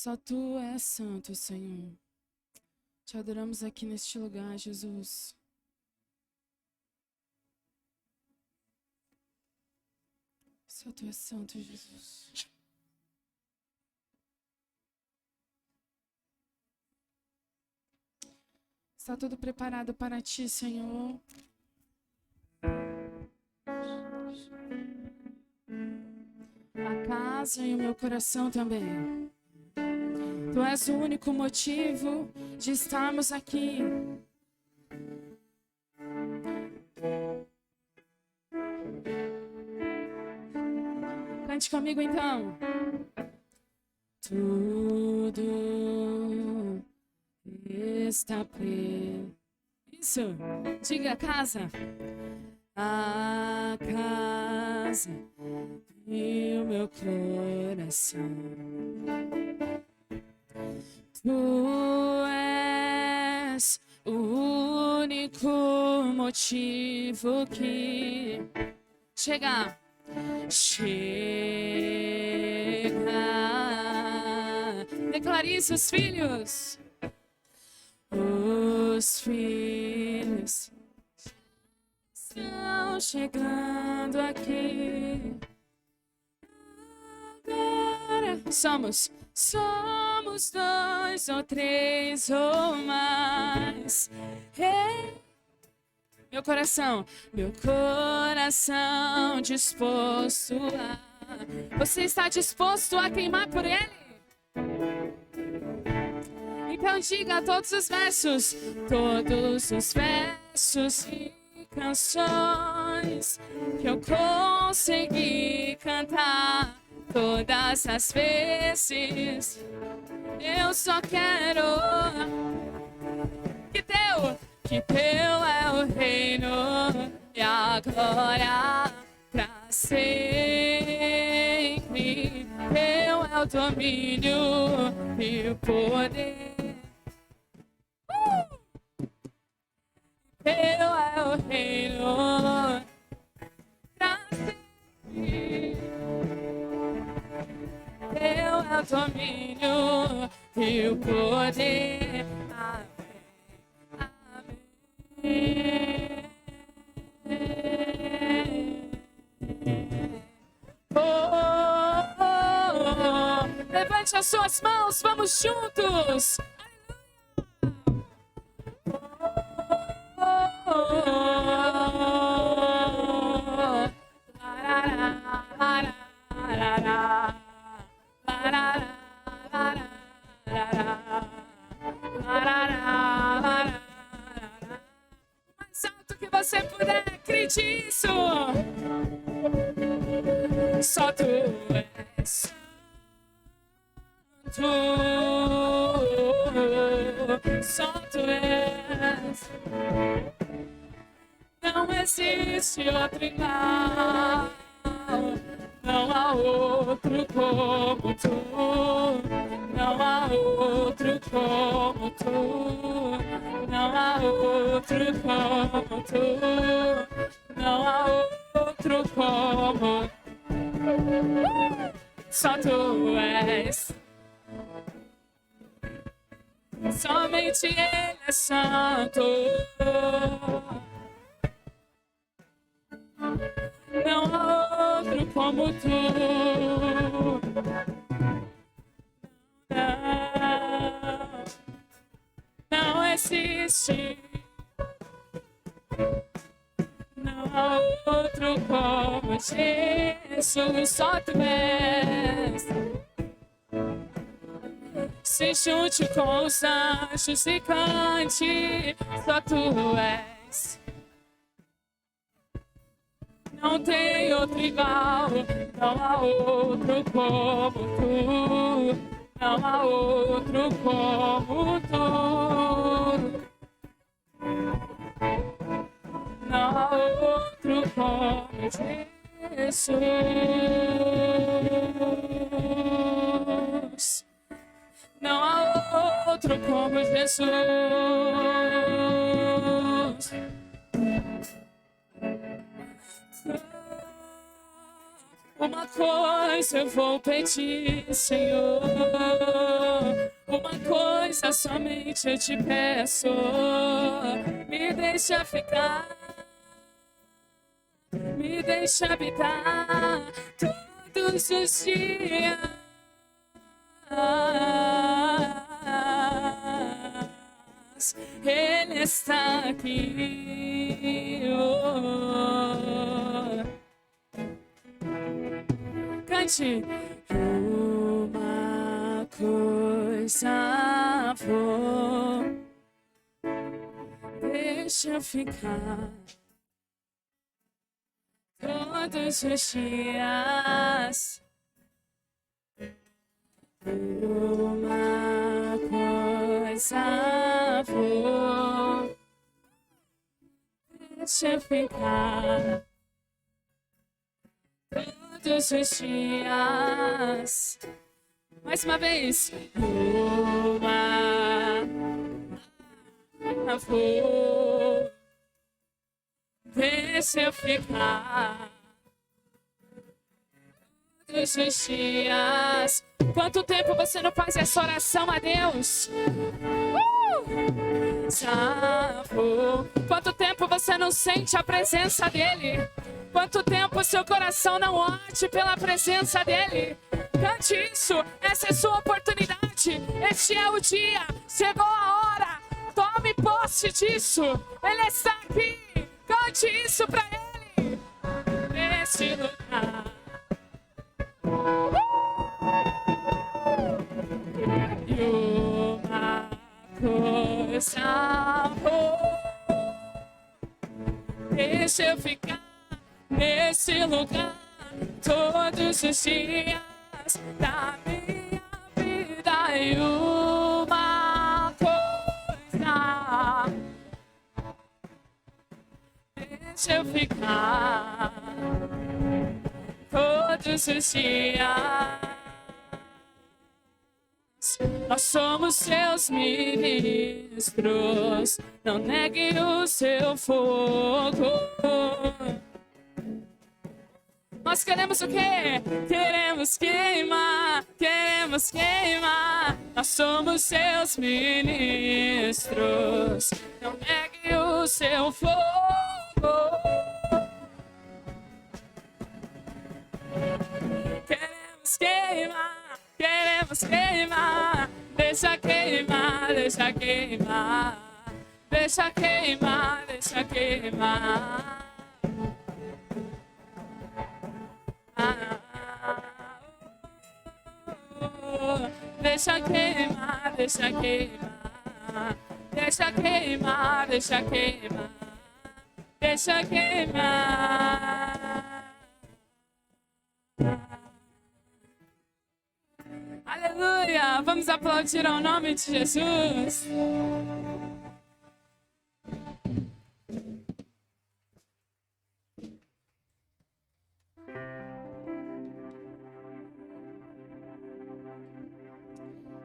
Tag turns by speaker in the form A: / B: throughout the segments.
A: Só Tu és santo, Senhor. Te adoramos aqui neste lugar, Jesus. Só Tu és santo, Jesus. Está tudo preparado para Ti, Senhor. A casa e o meu coração também. Tu és o único motivo de estarmos aqui. Cante comigo então. Tudo está preso. Isso. Diga casa. A casa e o meu coração. Tu és o único motivo que chega. Declare isso, os filhos. Os filhos estão chegando aqui. Agora somos 2 ou 3 ou mais. Meu coração disposto a... Você está disposto a queimar por Ele? Então diga todos os versos e canções que eu consegui cantar todas as vezes. Eu só quero que teu é o reino e a glória pra sempre. Teu é o domínio e o poder. Teu é o reino pra sempre. Teu é o domínio e o poder. Levante as suas mãos, vamos juntos. Mais alto que você puder, grite isso. Só Tu és santo, só Tu és. Não existe outro igual, não há outro como Tu, não há outro como Tu, não há outro como Tu, não há outro como só Tu és. Somente Ele é santo. Não há outro como Tu. Não existe. Não há outro como Jesus. Só Tu és. Se junte com os anjos e cante, só Tu és. Não tem outro igual, não há outro como Tu, não há outro como Tu, não há outro como Jesus. Não há outro como Jesus. Uma coisa eu vou pedir, Senhor. Uma coisa somente eu te peço. Me deixa ficar. Me deixa habitar todos os dias. Ele está aqui. Cante. Uma coisa vou, deixa eu ficar todos os dias. Uma coisa vou, deixa eu ficar todos os dias. Mais uma vez. Uma vou, deixa eu ficar todos os dias. Quanto tempo você não faz essa oração a Deus? Já vou. Quanto tempo você não sente a presença dEle? Quanto tempo seu coração não arde pela presença dEle? Cante isso, essa é sua oportunidade. Este é o dia, chegou a hora. Tome posse disso. Ele está aqui. Cante isso pra Ele. Neste lugar. E uma coisa vou, deixa eu ficar nesse lugar todos os dias da minha vida. E uma coisa, deixa eu ficar todos os dias. Nós somos seus ministros, não negue o seu fogo. Nós queremos o quê? Queremos queimar, queremos queimar. Nós somos seus ministros, não negue o seu fogo. Queremos queimar, queremos queimar. Deixa queimar, deixa queimar. Deixa queimar, deixa queimar. Deixa queimar, deixa queimar. Deixa queimar, deixa queimar. Deixa queimar. Aleluia! Vamos aplaudir ao nome de Jesus.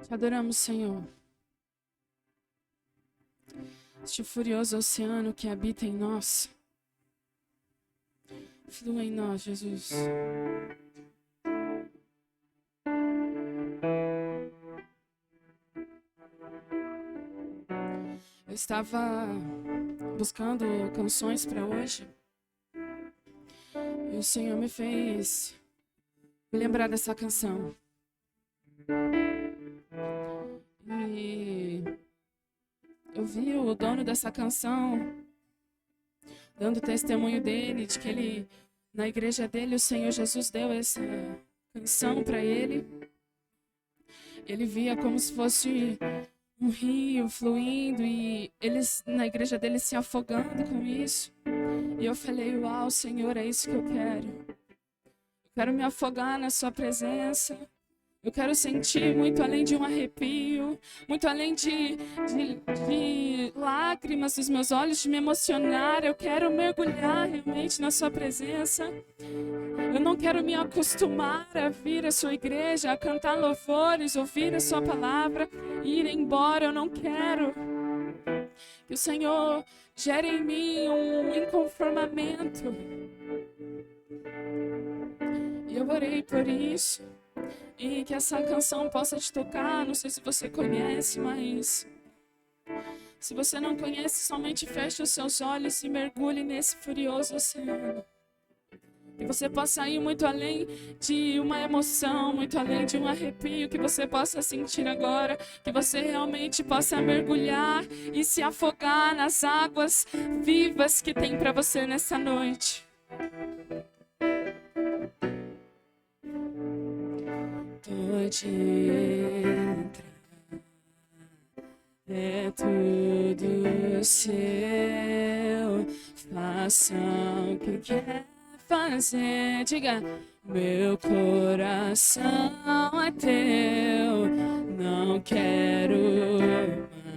A: Te adoramos, Senhor. Este furioso oceano que habita em nós. Flua em nós, Jesus. Eu estava buscando canções para hoje. E o Senhor me fez me lembrar dessa canção. E eu vi o dono dessa canção dando testemunho dele, de que ele, na igreja dele, o Senhor Jesus deu essa canção para ele. Ele via como se fosse um rio fluindo e eles, na igreja dele, se afogando com isso. E eu falei, uau, Senhor, é isso que eu quero. Eu quero me afogar na sua presença. Eu quero sentir muito além de um arrepio, muito além de lágrimas dos meus olhos, de me emocionar. Eu quero mergulhar realmente na sua presença. Eu não quero me acostumar a vir à sua igreja, a cantar louvores, ouvir a sua palavra e ir embora. Eu não quero. Que o Senhor gere em mim um inconformamento. E eu orei por isso. E que essa canção possa te tocar. Não sei se você conhece, mas se você não conhece, somente feche os seus olhos e mergulhe nesse furioso oceano. Que você possa ir muito além de uma emoção, muito além de um arrepio que você possa sentir agora. Que você realmente possa mergulhar e se afogar nas águas vivas que tem para você nessa noite. Pode entrar, é tudo seu, faça o que quer fazer. Diga, meu coração é teu, não quero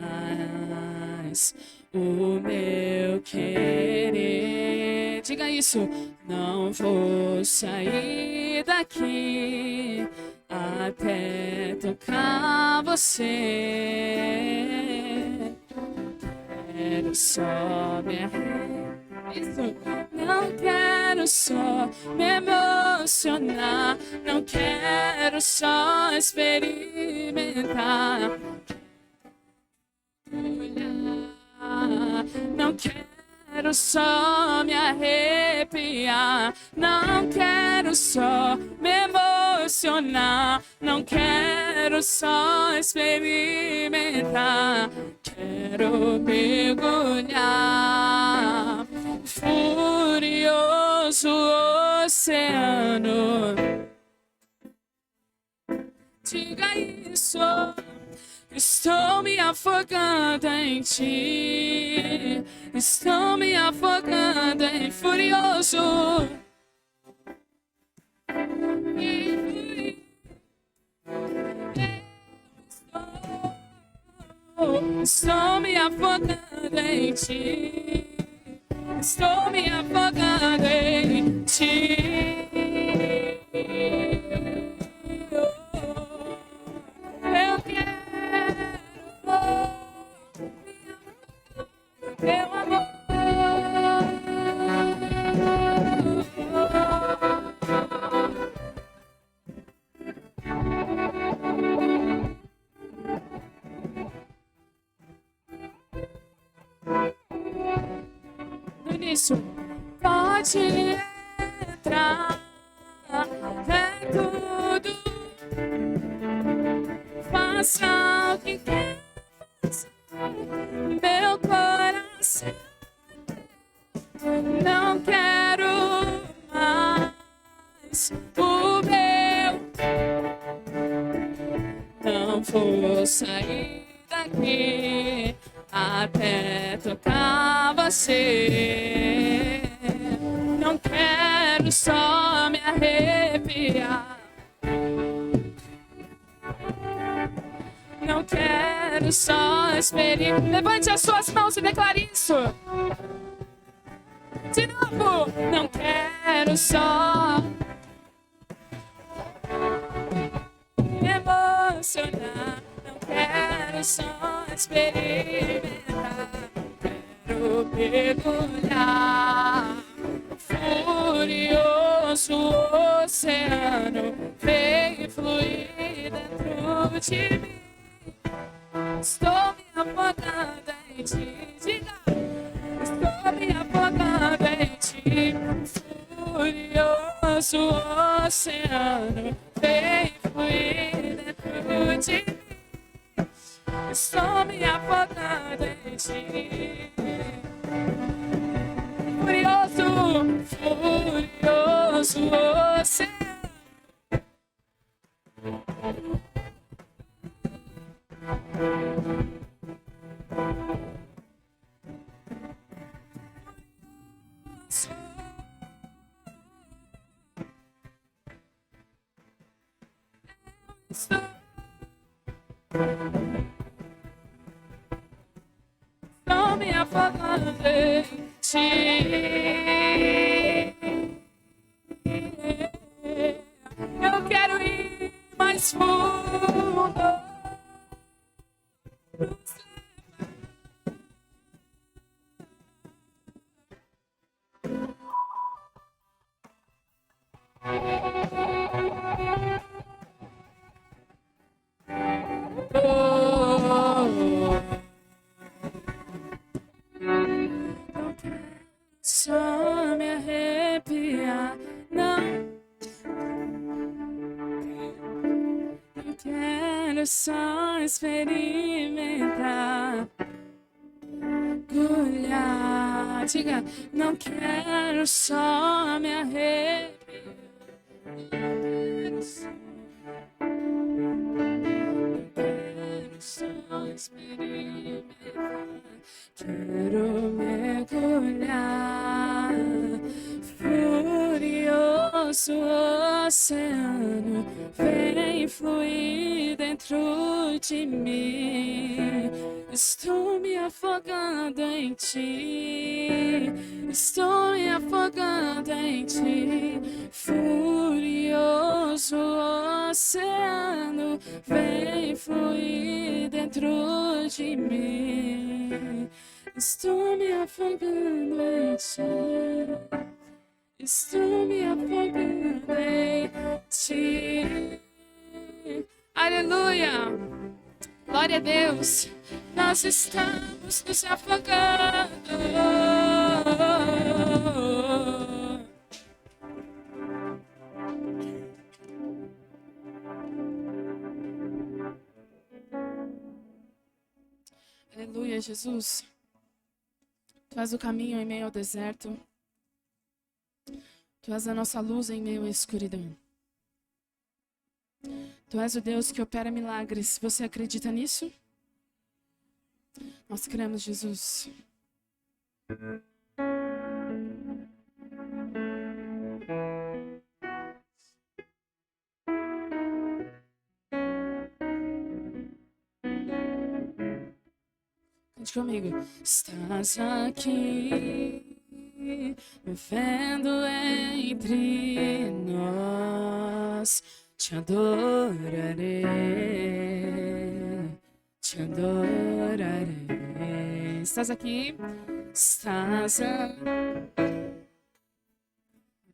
A: mais o meu querer. Diga isso, não vou sair daqui até tocar você. Quero só me isso. Não quero só me emocionar, não quero só experimentar. Não quero só me arrepiar, não quero só me emocionar, não quero só experimentar. Quero mergulhar, furioso oceano. Diga isso. Estou me afogando em ti, estou me afogando em furioso. Estou me afogando em ti, estou me afogando em ti. Eu quero teu amor. No início, pode entrar, é tudo. Faça o que quer fazer, meu coração. Não quero mais o meu. Não vou sair daqui até tocar você. Não quero só me arrepiar. Não quero só experimentar. Levante as suas mãos e declare isso. De novo. Não quero só me emocionar. Não quero só experimentar. Quero mergulhar, furioso oceano, vem fluir dentro de mim. Estou me afogando em ti, diga. Estou me afogando em ti, furioso oceano, vem fluir dentro de mim. Estou me afogando em ti, furioso oceano. Estou me afogando em ti. Eu quero ir mais fundo. arrepiar. Não quero só experimentar. Mergulhar. Diga, não quero só me arrepiar. Quero só experimentar. Quero mergulhar. Furioso oceano, vem fluir dentro de mim. Estou me afogando em ti. Estou me afogando em ti. Furioso oceano, vem fluir dentro de mim. Estou me afogando em ti. Estou me afogando em ti. Aleluia! Glória a Deus! Nós estamos nos afogando. Aleluia, Jesus. Tu és o caminho em meio ao deserto. Tu és a nossa luz em meio à escuridão. Tu és o Deus que opera milagres. Você acredita nisso? Nós cremos, Jesus. Cante comigo. Estás aqui, vivendo entre nós. Te adorarei, te adorarei. Estás aqui, estás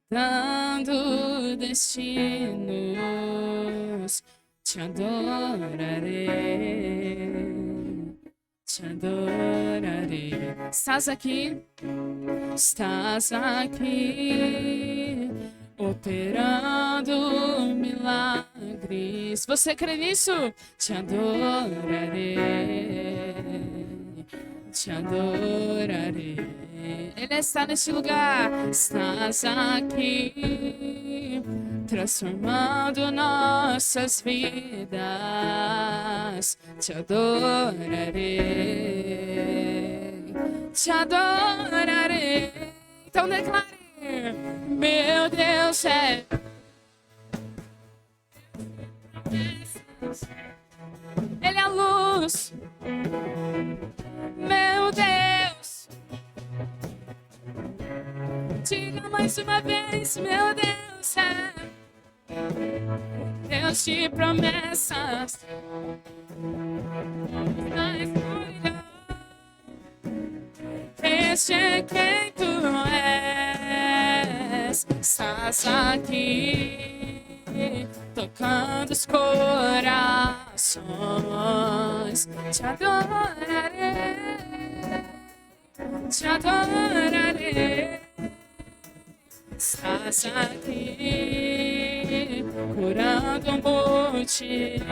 A: dando destinos. Te adorarei, te adorarei. Estás aqui, operando milagres. Você crê nisso? Te adorarei, te adorarei. Ele está neste lugar. Estás aqui, transformando nossas vidas. Te adorarei, te adorarei. Então declare. Meu Deus é. Ele é a luz. Meu Deus. Diga mais uma vez, meu Deus é. Deus de promessas. Na escuridão. Este é quem tu és. Estás aqui, tocando os corações. Te adorarei, te adorarei. Estás aqui, curando multidões.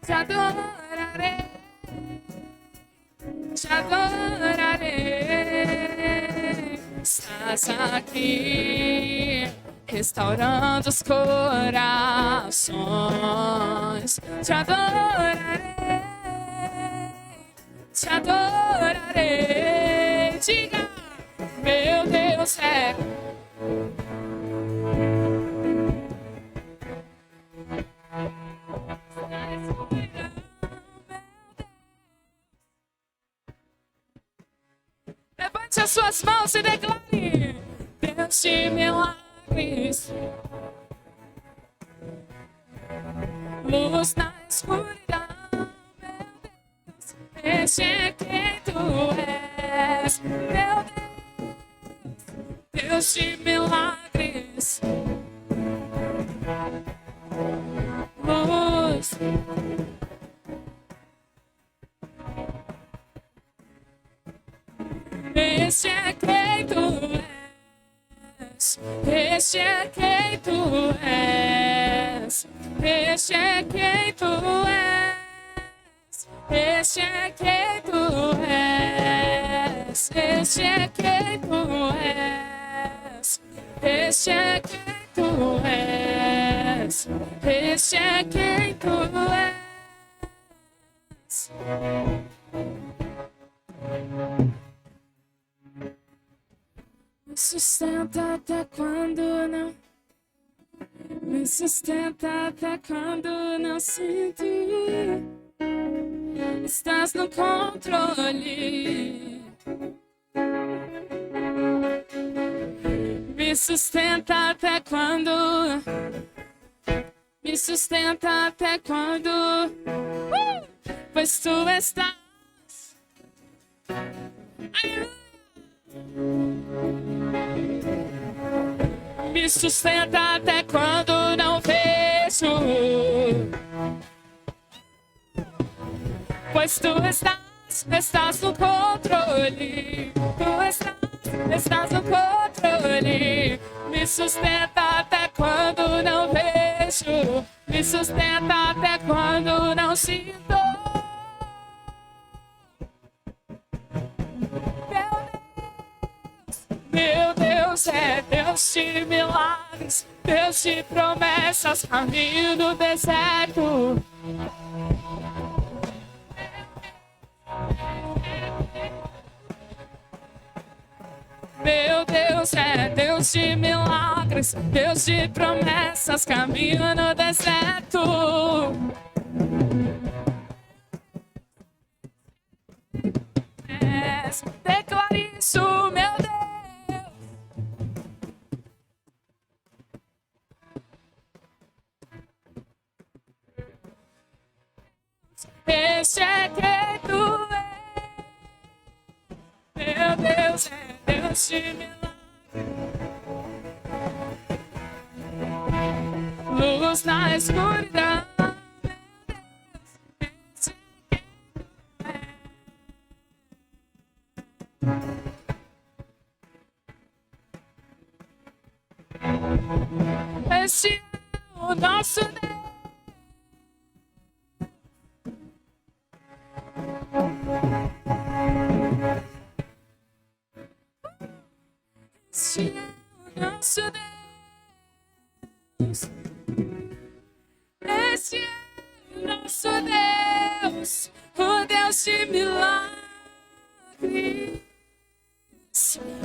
A: Te adorarei, te adorarei. Estás aqui, restaurando os corações. Te adorarei, te adorarei. Diga, meu Deus é. Levante as suas mãos e declare: Deus de milagres, luz na escuridão, meu Deus, este é quem tu és, meu Deus, Deus de milagres, luz. Este é quem tu és. Este é quem tu és. Este é quem tu és. Este é quem tu és. Este é quem tu és. Este é quem tu és. Este é quem tu és. Me sustenta até quando não. Me sustenta até quando não sinto. Estás no controle. Me sustenta até quando. Me sustenta até quando. Pois tu estás. Me sustenta até quando não vejo. Pois tu estás no controle. Tu estás no controle. Me sustenta até quando não vejo. Me sustenta até quando não sinto. Meu Deus é Deus de milagres, Deus de promessas, caminho no deserto. Meu Deus é Deus de milagres, Deus de promessas, caminho no deserto. Declare isso, meu Deus. Este é quem tu és. Meu Deus é Deus de milagres. Luz na escuridão. Este é o nosso Deus. Este é o nosso Deus. Este é o nosso Deus, o Deus de milagres.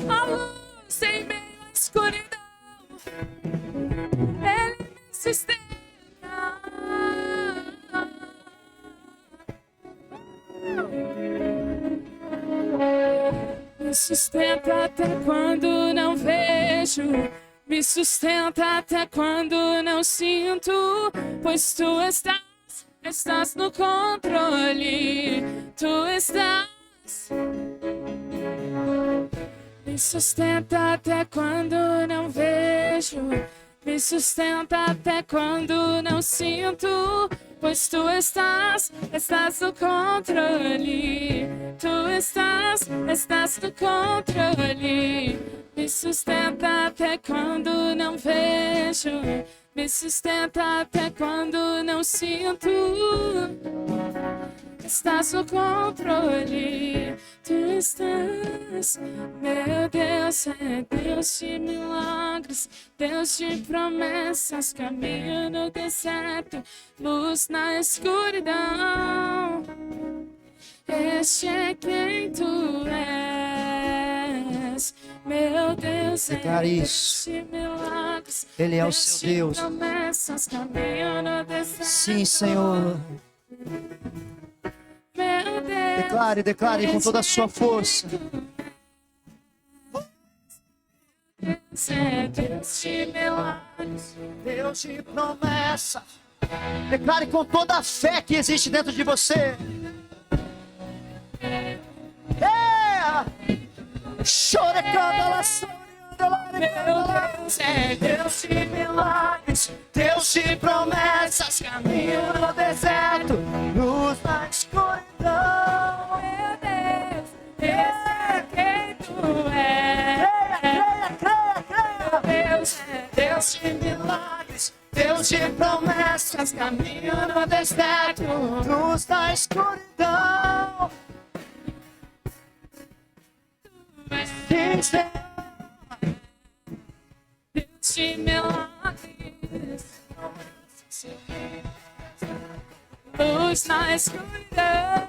A: A luz em meio à escuridão. Ele me sustenta. Me sustenta até quando não vejo. Me sustenta até quando não sinto. Pois tu estás no controle. Tu estás. Me sustenta até quando não vejo. Me sustenta até quando não sinto. Pois tu estás no controle. Tu estás no controle. Me sustenta até quando não vejo. Me sustenta até quando não sinto. Estás no controle, tu estás. Meu Deus é Deus de milagres, Deus de promessas, caminho no deserto, luz na escuridão. Este é quem tu és. Meu Deus é Deus de milagres,
B: Ele é o seu Deus.
A: De promessas, caminho no deserto.
B: Sim, Senhor. Declare, declare com toda a sua força.
A: Deus é Deus de milagres,
B: Deus de promessa. Declare com toda a fé que existe dentro de você. Chora, canta, lá,
A: Deus é Deus de milagres,
B: Deus de promessas, caminho no deserto, luz na escuridão.
A: Meu Deus, esse é quem tu és.
B: Creia, creia, creia, creia.
A: Deus de milagres, Deus de promessas, caminho no deserto,
B: luz na escuridão. Sim, Senhor.
A: Deus de milagres, luz na escuridão.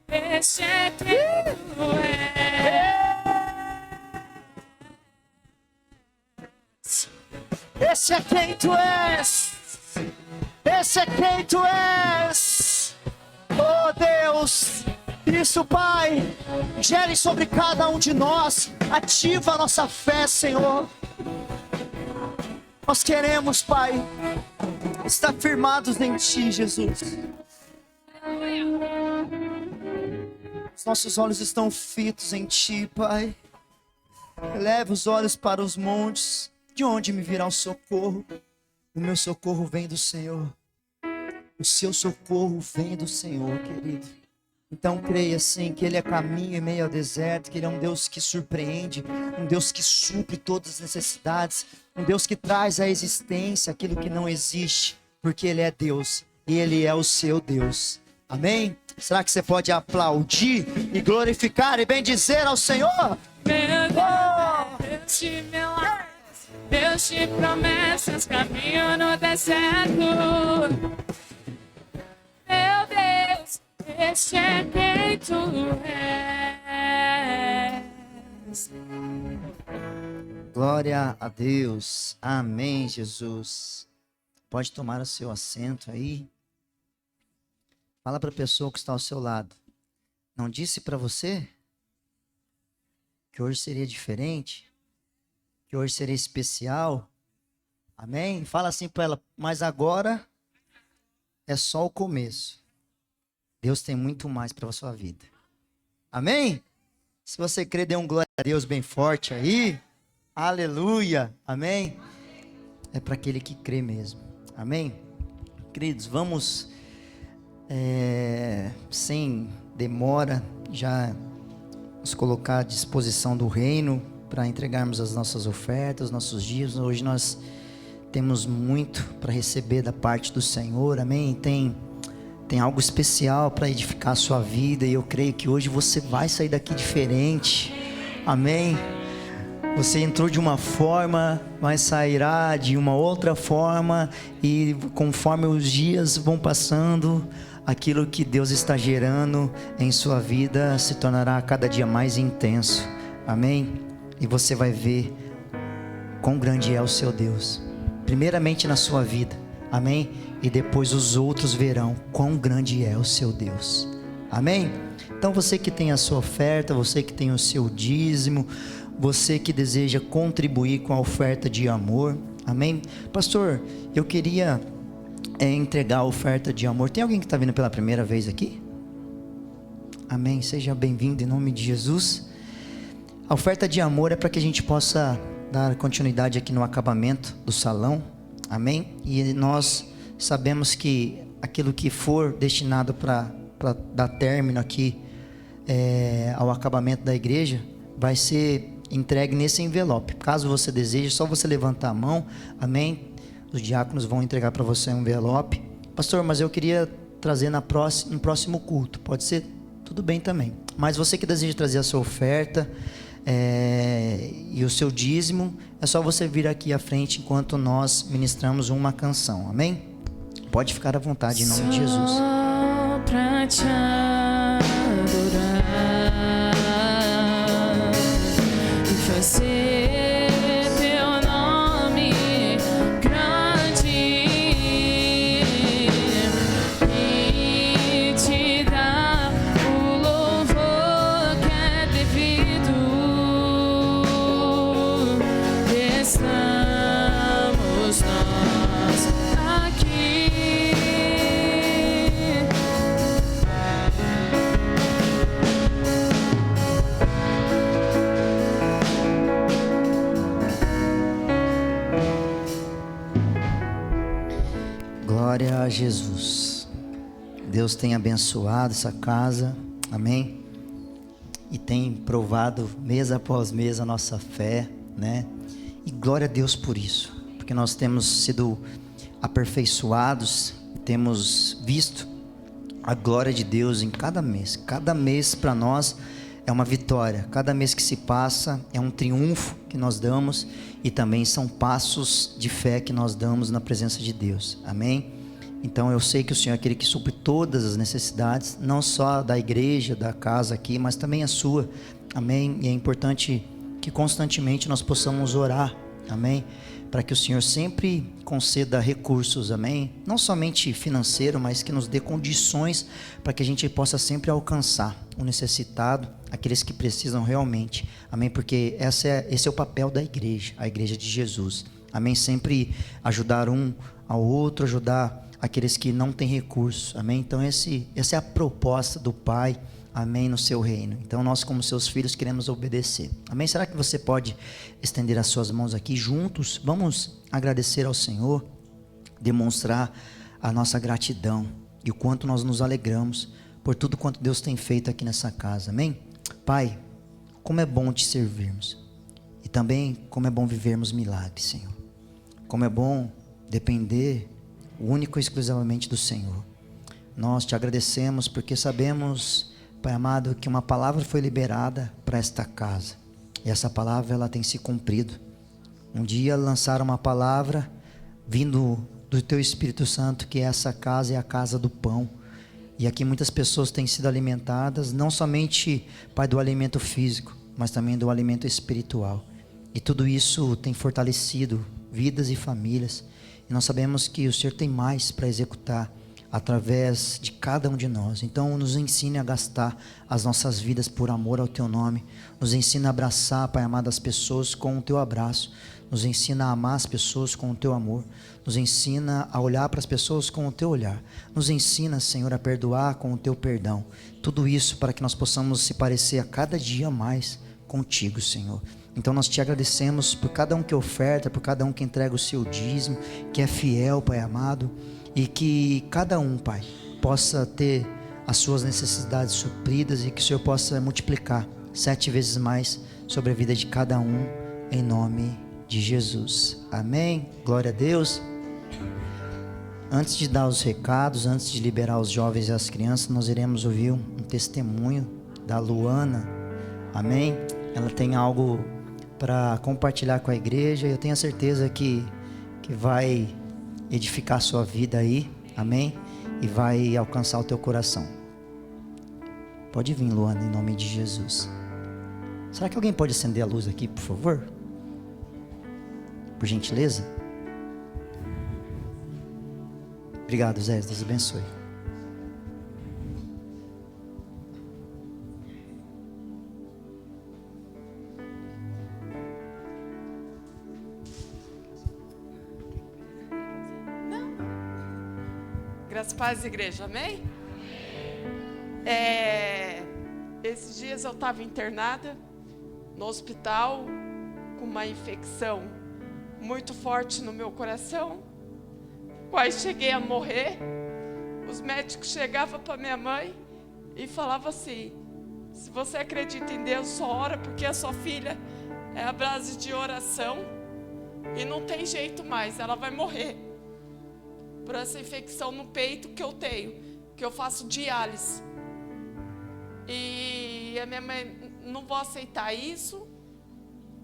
A: Este é quem tu és.
B: Esse é quem tu és. Esse é quem tu és. Oh Deus, isso, Pai, gere sobre cada um de nós. Ativa a nossa fé, Senhor. Nós queremos, Pai, estar firmados em Ti, Jesus. Os nossos olhos estão fitos em Ti, Pai. Eleva os olhos para os montes. De onde me virá o socorro? O meu socorro vem do Senhor. O seu socorro vem do Senhor, querido. Então creia sim que Ele é caminho em meio ao deserto, que Ele é um Deus que surpreende, um Deus que supre todas as necessidades, um Deus que traz à existência aquilo que não existe, porque Ele é Deus e Ele é o seu Deus. Amém? Será que você pode aplaudir e glorificar e bendizer ao Senhor?
A: Meu Deus, Deus de milagres, Deus de promessas, caminho no deserto. Meu Deus, este é quem tu és.
B: Glória a Deus. Amém, Jesus. Pode tomar o seu assento aí. Fala para a pessoa que está ao seu lado. Não disse para você que hoje seria diferente? Que hoje seria especial? Amém? Fala assim para ela, mas agora é só o começo. Deus tem muito mais para a sua vida. Amém? Se você crê, dê um glória a Deus bem forte aí. Aleluia. Amém? É para aquele que crê mesmo. Amém? Queridos, vamos, sem demora, já nos colocar à disposição do reino para entregarmos as nossas ofertas, os nossos dias. Hoje nós temos muito para receber da parte do Senhor. Amém? Tem algo especial para edificar a sua vida, e eu creio que hoje você vai sair daqui diferente. Amém? Você entrou de uma forma, mas sairá de uma outra forma, e conforme os dias vão passando, aquilo que Deus está gerando em sua vida se tornará cada dia mais intenso. Amém? E você vai ver quão grande é o seu Deus, primeiramente na sua vida. Amém? E depois os outros verão quão grande é o seu Deus. Amém? Então você que tem a sua oferta, você que tem o seu dízimo, você que deseja contribuir com a oferta de amor. Amém? Pastor, eu queria entregar a oferta de amor. Tem alguém que está vindo pela primeira vez aqui? Amém? Seja bem-vindo em nome de Jesus. A oferta de amor é para que a gente possa dar continuidade aqui no acabamento do salão. Amém? E nós sabemos que aquilo que for destinado para dar término aqui ao acabamento da igreja vai ser entregue nesse envelope. Caso você deseje, é só você levantar a mão. Amém? Os diáconos vão entregar para você um envelope. Pastor, mas eu queria trazer no próximo culto. Pode ser? Tudo bem também. Mas você que deseja trazer a sua oferta e o seu dízimo, é só você vir aqui à frente enquanto nós ministramos uma canção. Amém? Pode ficar à vontade em nome de Jesus.
A: Só pra te adorar e fazer teu nome grande e te dar o louvor que é devido. Estamos nós aqui.
B: Glória a Jesus. Deus tem abençoado essa casa. Amém? E tem provado mês após mês a nossa fé, né? E glória a Deus por isso, porque nós temos sido aperfeiçoados, temos visto a glória de Deus em cada mês. Cada mês para nós é uma vitória. Cada mês que se passa é um triunfo que nós damos e também são passos de fé que nós damos na presença de Deus. Amém? Então eu sei que o Senhor é aquele que supre todas as necessidades, não só da igreja, da casa aqui, mas também a sua. Amém? E é importante que constantemente nós possamos orar. Amém? Para que o Senhor sempre conceda recursos, amém? Não somente financeiro, mas que nos dê condições para que a gente possa sempre alcançar o necessitado, aqueles que precisam realmente, amém? Porque esse é o papel da igreja, a igreja de Jesus, amém? Sempre ajudar um ao outro, ajudar aqueles que não têm recursos, amém? Então essa é a proposta do Pai, amém, no seu reino. Então nós como seus filhos queremos obedecer, amém? Será que você pode estender as suas mãos aqui juntos? Vamos agradecer ao Senhor, demonstrar a nossa gratidão e o quanto nós nos alegramos por tudo quanto Deus tem feito aqui nessa casa, amém? Pai, como é bom te servirmos e também como é bom vivermos milagres, Senhor. Como é bom depender único e exclusivamente do Senhor. Nós te agradecemos porque sabemos, Pai amado, que uma palavra foi liberada para esta casa. E essa palavra ela tem se cumprido. Um dia lançaram uma palavra vindo do Teu Espírito Santo, que essa casa é a casa do pão. E aqui muitas pessoas têm sido alimentadas, não somente, Pai, do alimento físico, mas também do alimento espiritual. E tudo isso tem fortalecido vidas e famílias. E nós sabemos que o Senhor tem mais para executar através de cada um de nós. Então nos ensine a gastar as nossas vidas por amor ao Teu nome. Nos ensina a abraçar, Pai amado, as pessoas com o Teu abraço. Nos ensina a amar as pessoas com o Teu amor. Nos ensina a olhar para as pessoas com o Teu olhar. Nos ensina, Senhor, a perdoar com o Teu perdão. Tudo isso para que nós possamos se parecer a cada dia mais contigo, Senhor. Então nós te agradecemos por cada um que oferta, por cada um que entrega o seu dízimo, que é fiel, Pai amado. E que cada um, Pai, possa ter as suas necessidades supridas e que o Senhor possa multiplicar 7 vezes mais sobre a vida de cada um, em nome de Jesus. Amém? Glória a Deus. Antes de dar os recados, antes de liberar os jovens e as crianças, nós iremos ouvir um testemunho da Luana. Amém? Ela tem algo para compartilhar com a igreja. Eu tenho a certeza que vai edificar a sua vida aí, amém? E vai alcançar o teu coração. Pode vir, Luana, em nome de Jesus. Será que alguém pode acender a luz aqui, por favor? Por gentileza? Obrigado, Zé, Deus abençoe.
C: Graças, paz, igreja, amém? Esses dias eu estava internada no hospital com uma infecção muito forte no meu coração. Quase cheguei a morrer. Os médicos chegavam para minha mãe e falavam assim: se você acredita em Deus, só ora, porque a sua filha é a base de oração e não tem jeito mais, ela vai morrer por essa infecção no peito que eu tenho, que eu faço diálise. E a minha mãe: não vou aceitar isso.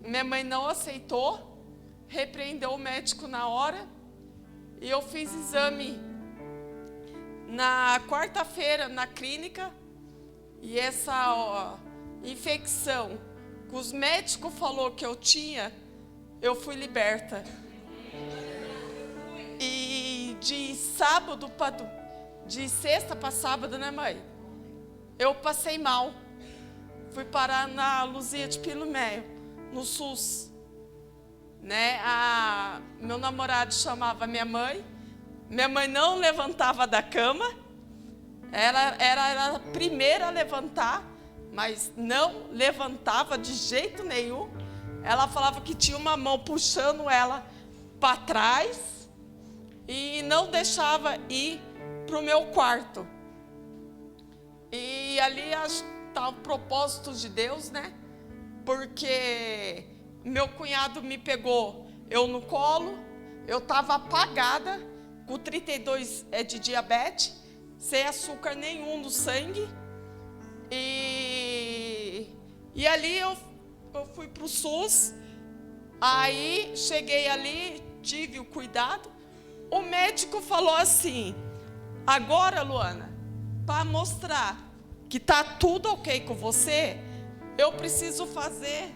C: Minha mãe não aceitou, repreendeu o médico na hora. E eu fiz exame na quarta-feira na clínica. E essa infecção que os médicos falaram que eu tinha, eu fui liberta. E de sexta para sábado, né, mãe? Eu passei mal. Fui parar na Luzia de Piluméio, no SUS. Né? Meu namorado chamava minha mãe. Minha mãe não levantava da cama. Ela era a primeira a levantar, mas não levantava de jeito nenhum. Ela falava que tinha uma mão puxando ela para trás e não deixava ir para o meu quarto. E ali está o propósito de Deus, né? Porque meu cunhado me pegou, eu no colo, eu estava apagada, com 32 de diabetes, sem açúcar nenhum no sangue. E ali eu fui para o SUS, aí cheguei ali, tive o cuidado. O médico falou assim: agora, Luana, para mostrar que está tudo ok com você, eu preciso fazer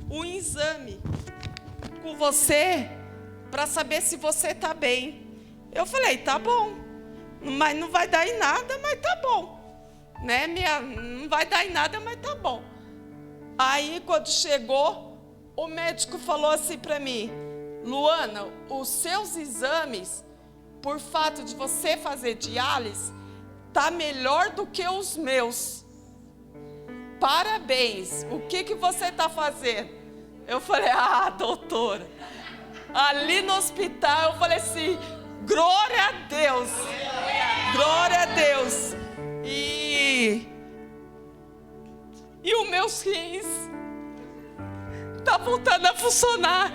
C: um exame com você para saber se você está bem. Eu falei, tá bom, mas não vai dar em nada, mas tá bom. Né? Não vai dar em nada, mas tá bom. Aí, quando chegou, o médico falou assim para mim: Luana, os seus exames, por fato de você fazer diálise, tá melhor do que os meus. Parabéns. O que você está fazendo? Eu falei, doutora. Ali no hospital, eu falei assim, glória a Deus. Glória a Deus. E os meus rins tá voltando a funcionar.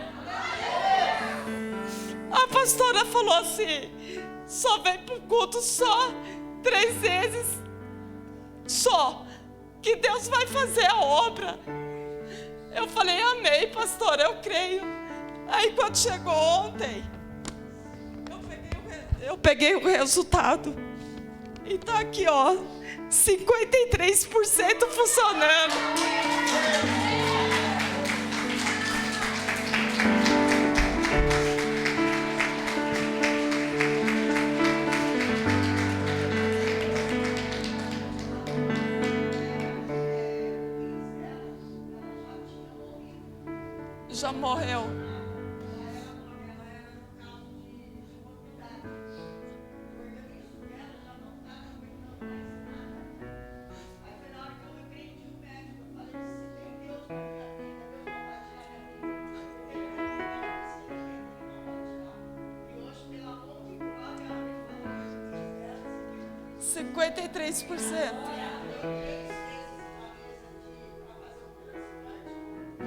C: A pastora falou assim, só vem pro culto só 3 vezes. Só. Que Deus vai fazer a obra. Eu falei, amém, pastora, eu creio. Aí quando chegou ontem, eu peguei o resultado. E tá aqui, ó, 53% funcionando. Já morreu.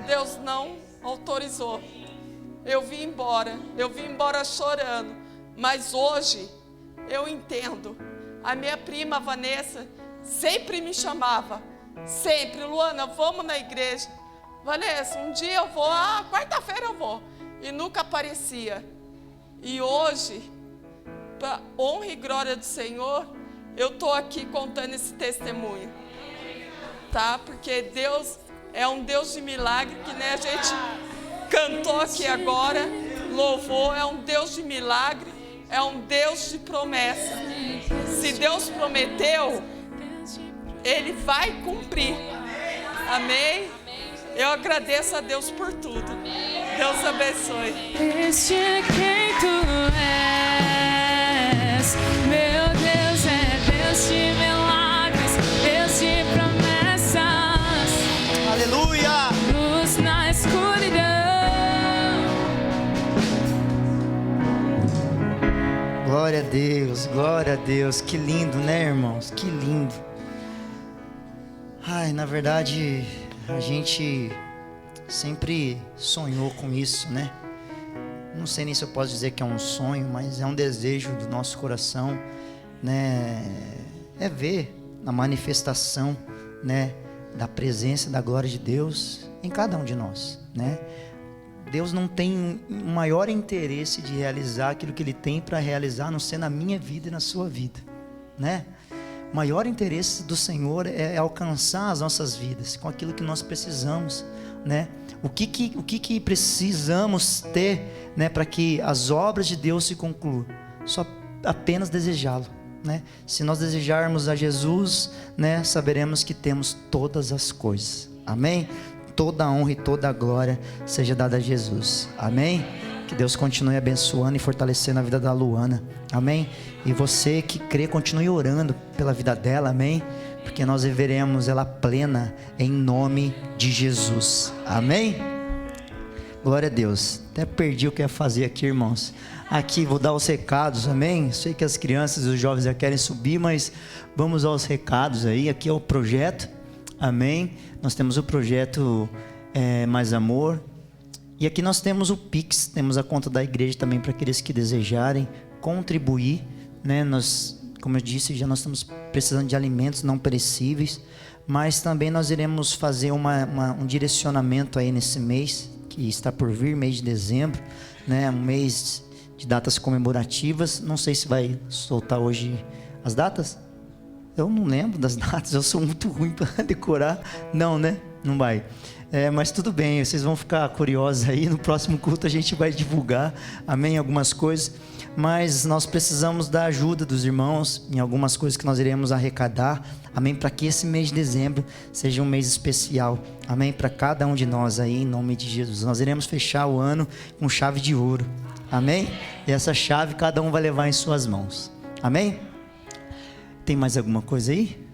C: Deus não autorizou. Eu vim embora chorando. Mas hoje eu entendo. A minha prima Vanessa sempre me chamava. Sempre, Luana, vamos na igreja. Vanessa, um dia eu vou, quarta-feira eu vou. E nunca aparecia. E hoje, para honra e glória do Senhor, eu estou aqui contando esse testemunho. Tá? Porque Deus é um Deus de milagre, que nem a gente cantou aqui agora, louvou, é um Deus de milagre, é um Deus de promessa. Se Deus prometeu, Ele vai cumprir. Amém? Eu agradeço a Deus por tudo. Deus abençoe.
A: Este é quem tu és, meu Deus é Deus de milagres, Deus de promessas.
B: Aleluia!
A: Luz na escuridão.
B: Glória a Deus, que lindo, né, irmãos? Que lindo. Ai, na verdade, a gente sempre sonhou com isso, né? Não sei nem se eu posso dizer que é um sonho, mas é um desejo do nosso coração, né? É ver a manifestação, né, da presença, da glória de Deus em cada um de nós, né? Deus não tem um maior interesse de realizar aquilo que Ele tem para realizar, a não ser na minha vida e na sua vida, né? O maior interesse do Senhor é alcançar as nossas vidas com aquilo que nós precisamos, né? O que precisamos ter, né, para que as obras de Deus se concluam? Só apenas desejá-lo, né? Se nós desejarmos a Jesus, né, saberemos que temos todas as coisas. Amém? Toda a honra e toda a glória seja dada a Jesus. Amém? Que Deus continue abençoando e fortalecendo a vida da Luana. Amém? E você que crê, continue orando pela vida dela. Amém? Porque nós veremos ela plena em nome de Jesus. Amém? Glória a Deus. Até perdi o que ia fazer aqui, irmãos. Aqui vou dar os recados, amém? Sei que as crianças e os jovens já querem subir, mas vamos aos recados aí. Aqui é o projeto, amém? Nós temos o projeto Mais Amor, E aqui nós temos o Pix, temos a conta da igreja também para aqueles que desejarem contribuir, né? Nós, como eu disse, já nós estamos precisando de alimentos não perecíveis, mas também nós iremos fazer um direcionamento aí nesse mês, que está por vir, mês de dezembro, né? Um mês de datas comemorativas. Não sei se vai soltar hoje as datas. Eu não lembro das datas, eu sou muito ruim para decorar. Não, né? Não vai. Mas tudo bem, vocês vão ficar curiosos aí. No próximo culto a gente vai divulgar, amém, algumas coisas. Mas nós precisamos da ajuda dos irmãos em algumas coisas que nós iremos arrecadar, amém, para que esse mês de dezembro seja um mês especial, amém, para cada um de nós aí, em nome de Jesus. Nós iremos fechar o ano com chave de ouro, amém? E essa chave cada um vai levar em suas mãos, amém? Tem mais alguma coisa aí?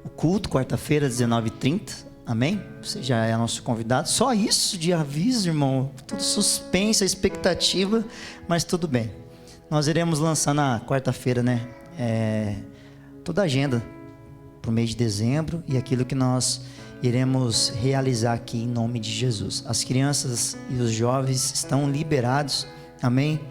B: O culto, quarta-feira, 19h30. Amém? Você já é nosso convidado. Só isso de aviso, irmão. Tudo suspense, a expectativa, mas tudo bem. Nós iremos lançar na quarta-feira, né? Toda a agenda para o mês de dezembro e aquilo que nós iremos realizar aqui em nome de Jesus. As crianças e os jovens estão liberados. Amém?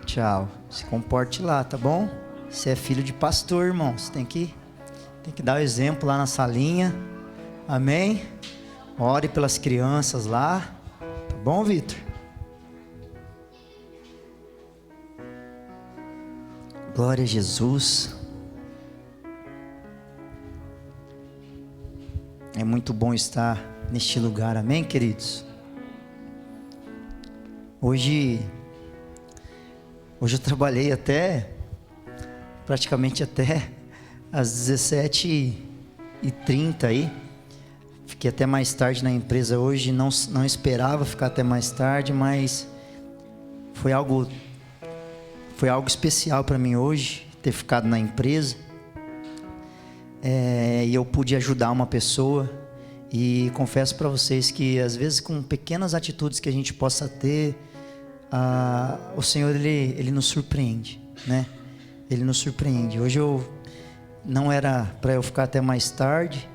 B: Tchau. Se comporte lá, tá bom? Você é filho de pastor, irmão. Você tem que dar o exemplo lá na salinha, amém? Ore pelas crianças lá, tá bom, Vitor? Glória a Jesus. É muito bom estar neste lugar, amém, queridos? Hoje eu trabalhei praticamente até às 17h30 aí. Fiquei até mais tarde na empresa hoje. Não esperava ficar até mais tarde, mas foi algo especial para mim hoje, ter ficado na empresa. E eu pude ajudar uma pessoa. E confesso para vocês que às vezes com pequenas atitudes que a gente possa ter, o Senhor ele nos surpreende, né? Ele nos surpreende. Hoje não era para eu ficar até mais tarde,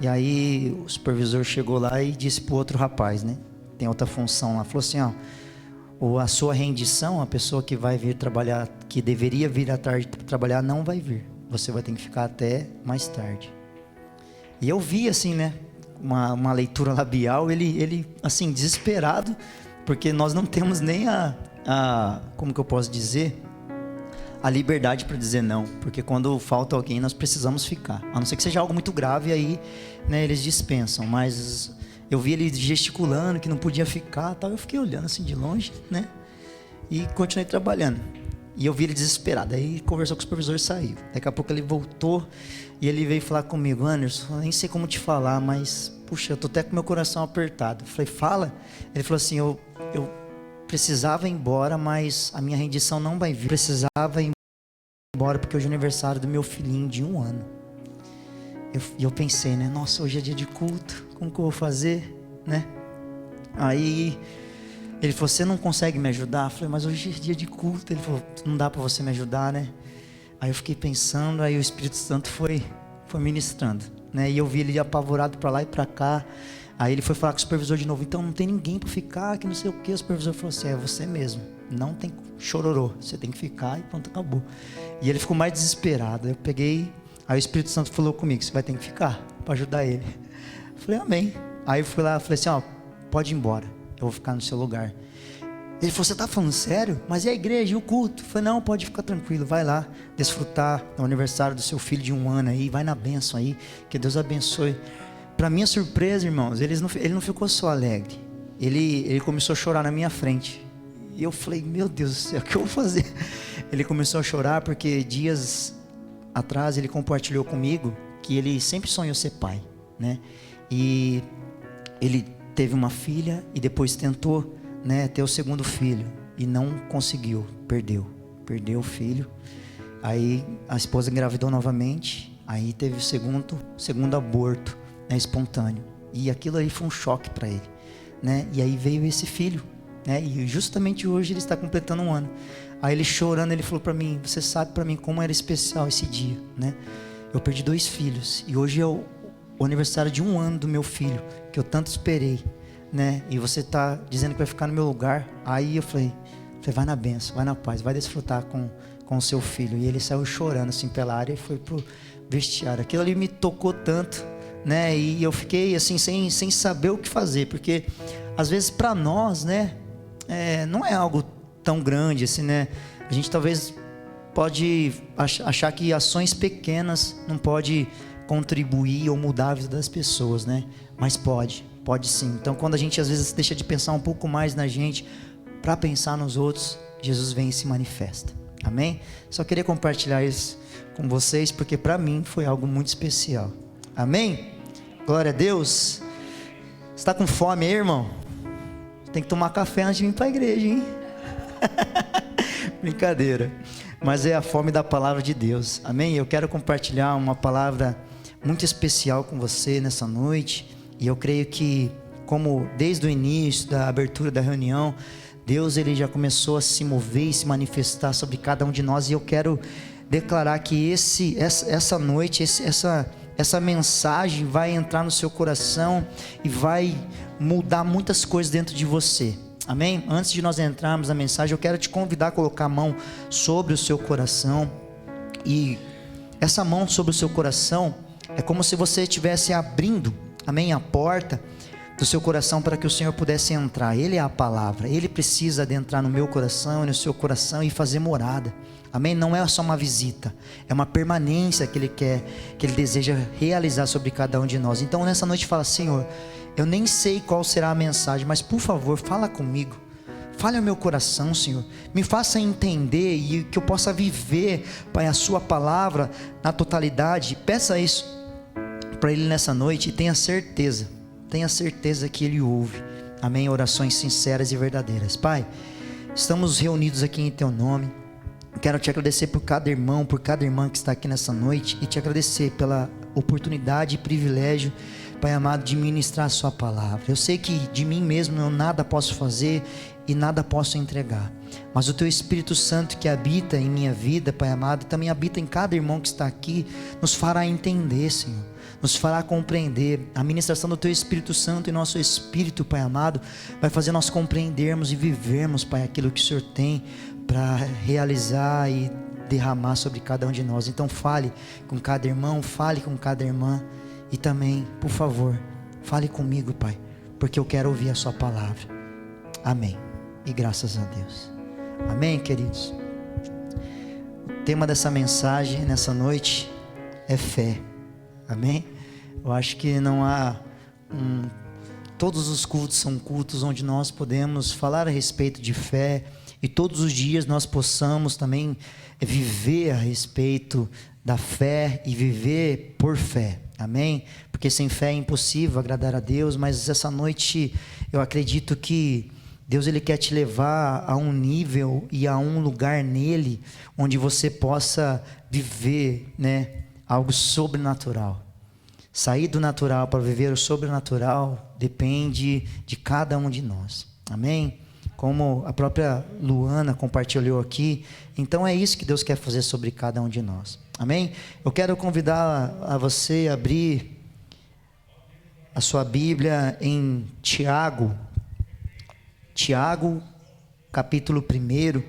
B: e aí o supervisor chegou lá e disse para o outro rapaz, né? Tem outra função lá, falou assim, a sua rendição, a pessoa que vai vir trabalhar, que deveria vir à tarde trabalhar, não vai vir. Você vai ter que ficar até mais tarde. E eu vi assim, né? Uma leitura labial, ele assim, desesperado, porque nós não temos nem como que eu posso dizer? A liberdade para dizer não, porque quando falta alguém nós precisamos ficar, a não ser que seja algo muito grave, aí, né, eles dispensam. Mas eu vi ele gesticulando que não podia ficar, tal. Eu fiquei olhando assim de longe, né, e continuei trabalhando. E eu vi ele desesperado, aí conversou com o supervisor e saiu. Daqui a pouco ele voltou e ele veio falar comigo, Anderson, eu nem sei como te falar, mas puxa, eu tô até com meu coração apertado. Eu falei, fala. Ele falou assim, eu precisava ir embora, mas a minha rendição não vai vir. Precisava ir embora porque hoje é o aniversário do meu filhinho de 1 ano. E eu pensei, né? Nossa, hoje é dia de culto. Como que eu vou fazer, né? Aí ele falou, você não consegue me ajudar? Eu falei, mas hoje é dia de culto. Ele falou, não dá para você me ajudar, né? Aí eu fiquei pensando, aí o Espírito Santo foi ministrando, né? E eu vi ele apavorado para lá e para cá. Aí ele foi falar com o supervisor de novo, então não tem ninguém para ficar, que não sei o que. O supervisor falou assim, é você mesmo, não tem chororô, você tem que ficar e pronto, acabou. E ele ficou mais desesperado. Eu peguei, aí o Espírito Santo falou comigo, você vai ter que ficar para ajudar ele. Eu falei, amém. Aí eu fui lá, falei assim, pode ir embora, eu vou ficar no seu lugar. Ele falou, você tá falando sério? Mas e a igreja, e o culto? Eu falei, não, pode ficar tranquilo, vai lá desfrutar do aniversário do seu filho de 1 ano aí, vai na bênção aí, que Deus abençoe. Para minha surpresa, irmãos, ele não ficou só alegre, ele começou a chorar na minha frente. E eu falei, meu Deus do céu, o que eu vou fazer? Ele começou a chorar porque dias atrás ele compartilhou comigo que ele sempre sonhou ser pai, né? E ele teve uma filha e depois tentou, né, ter o segundo filho e não conseguiu, perdeu o filho. Aí a esposa engravidou novamente, aí teve o segundo aborto, né, espontâneo, e aquilo aí foi um choque para ele, né? E aí veio esse filho, né? E justamente hoje ele está completando 1 ano. Aí ele chorando, ele falou para mim, você sabe para mim como era especial esse dia, né? Eu perdi 2 filhos e hoje o aniversário de 1 ano do meu filho, que eu tanto esperei, né? E você está dizendo que vai ficar no meu lugar. Aí eu falei, vai na bênção, vai na paz, vai desfrutar com o seu filho. E ele saiu chorando assim pela área e foi pro vestiário. Aquilo ali me tocou tanto, né? E eu fiquei assim sem saber o que fazer, porque às vezes para nós, né, não é algo tão grande assim, né? A gente talvez pode achar que ações pequenas não pode contribuir ou mudar a vida das pessoas, né? Mas pode sim. Então, quando a gente às vezes deixa de pensar um pouco mais na gente para pensar nos outros, Jesus vem e se manifesta. Amém? Só queria compartilhar isso com vocês, porque para mim foi algo muito especial. Amém? Glória a Deus. Você está com fome aí, irmão? Tem que tomar café antes de vir para a igreja, hein? Brincadeira. Mas é a fome da palavra de Deus. Amém? Eu quero compartilhar uma palavra muito especial com você nessa noite. E eu creio que, como desde o início da abertura da reunião, Deus ele já começou a se mover e se manifestar sobre cada um de nós. E eu quero declarar que essa noite, essa mensagem vai entrar no seu coração e vai mudar muitas coisas dentro de você. Amém? Antes de nós entrarmos na mensagem, eu quero te convidar a colocar a mão sobre o seu coração. E essa mão sobre o seu coração é como se você estivesse abrindo, amém, a porta do seu coração para que o Senhor pudesse entrar. Ele é a palavra, Ele precisa adentrar no meu coração e no seu coração e fazer morada. Amém? Não é só uma visita, é uma permanência que Ele quer, que Ele deseja realizar sobre cada um de nós. Então nessa noite fala, Senhor, eu nem sei qual será a mensagem, mas por favor, fala comigo. Fale ao meu coração, Senhor. Me faça entender e que eu possa viver, Pai, a sua palavra na totalidade. Peça isso para Ele nessa noite e tenha certeza que Ele ouve. Amém? Orações sinceras e verdadeiras. Pai, estamos reunidos aqui em Teu nome. Quero te agradecer por cada irmão, por cada irmã que está aqui nessa noite e te agradecer pela oportunidade e privilégio, Pai amado, de ministrar a sua palavra. Eu sei que de mim mesmo eu nada posso fazer e nada posso entregar, mas o Teu Espírito Santo que habita em minha vida, Pai amado, também habita em cada irmão que está aqui, nos fará entender, Senhor, nos fará compreender. A ministração do Teu Espírito Santo em nosso espírito, Pai amado, vai fazer nós compreendermos e vivermos, Pai, aquilo que o Senhor tem para realizar e derramar sobre cada um de nós. Então fale com cada irmão, fale com cada irmã e também, por favor, fale comigo, Pai, porque eu quero ouvir a sua palavra. Amém. E graças a Deus. Amém, queridos. O tema dessa mensagem nessa noite é fé. Amém? Eu acho que não há todos os cultos são cultos onde nós podemos falar a respeito de fé e todos os dias nós possamos também viver a respeito da fé e viver por fé. Amém? Porque sem fé é impossível agradar a Deus, mas essa noite eu acredito que Deus ele quer te levar a um nível e a um lugar nele onde você possa viver, né, algo sobrenatural. Sair do natural para viver o sobrenatural depende de cada um de nós. Amém? Como a própria Luana compartilhou aqui, então é isso que Deus quer fazer sobre cada um de nós. Amém? Eu quero convidar a você a abrir a sua Bíblia em Tiago, capítulo 1.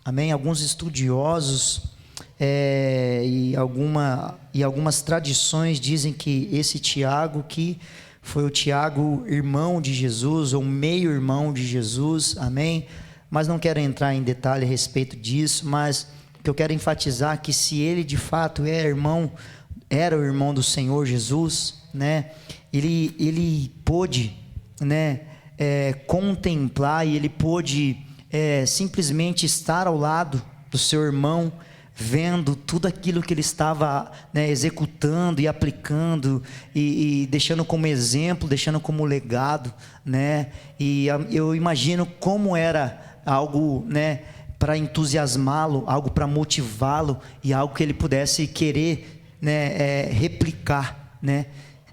B: Amém? Alguns estudiosos e algumas tradições dizem que esse Tiago que foi o Tiago, irmão de Jesus, ou meio-irmão de Jesus, amém? Mas não quero entrar em detalhe a respeito disso, mas o que eu quero enfatizar é que se ele de fato era o irmão do Senhor Jesus, né? Ele pôde, né, contemplar e ele pôde simplesmente estar ao lado do seu irmão, vendo tudo aquilo que ele estava, né, executando e aplicando e deixando como exemplo, deixando como legado, né? E eu imagino como era algo, né, para entusiasmá-lo, algo para motivá-lo e algo que ele pudesse querer, né, replicar, né,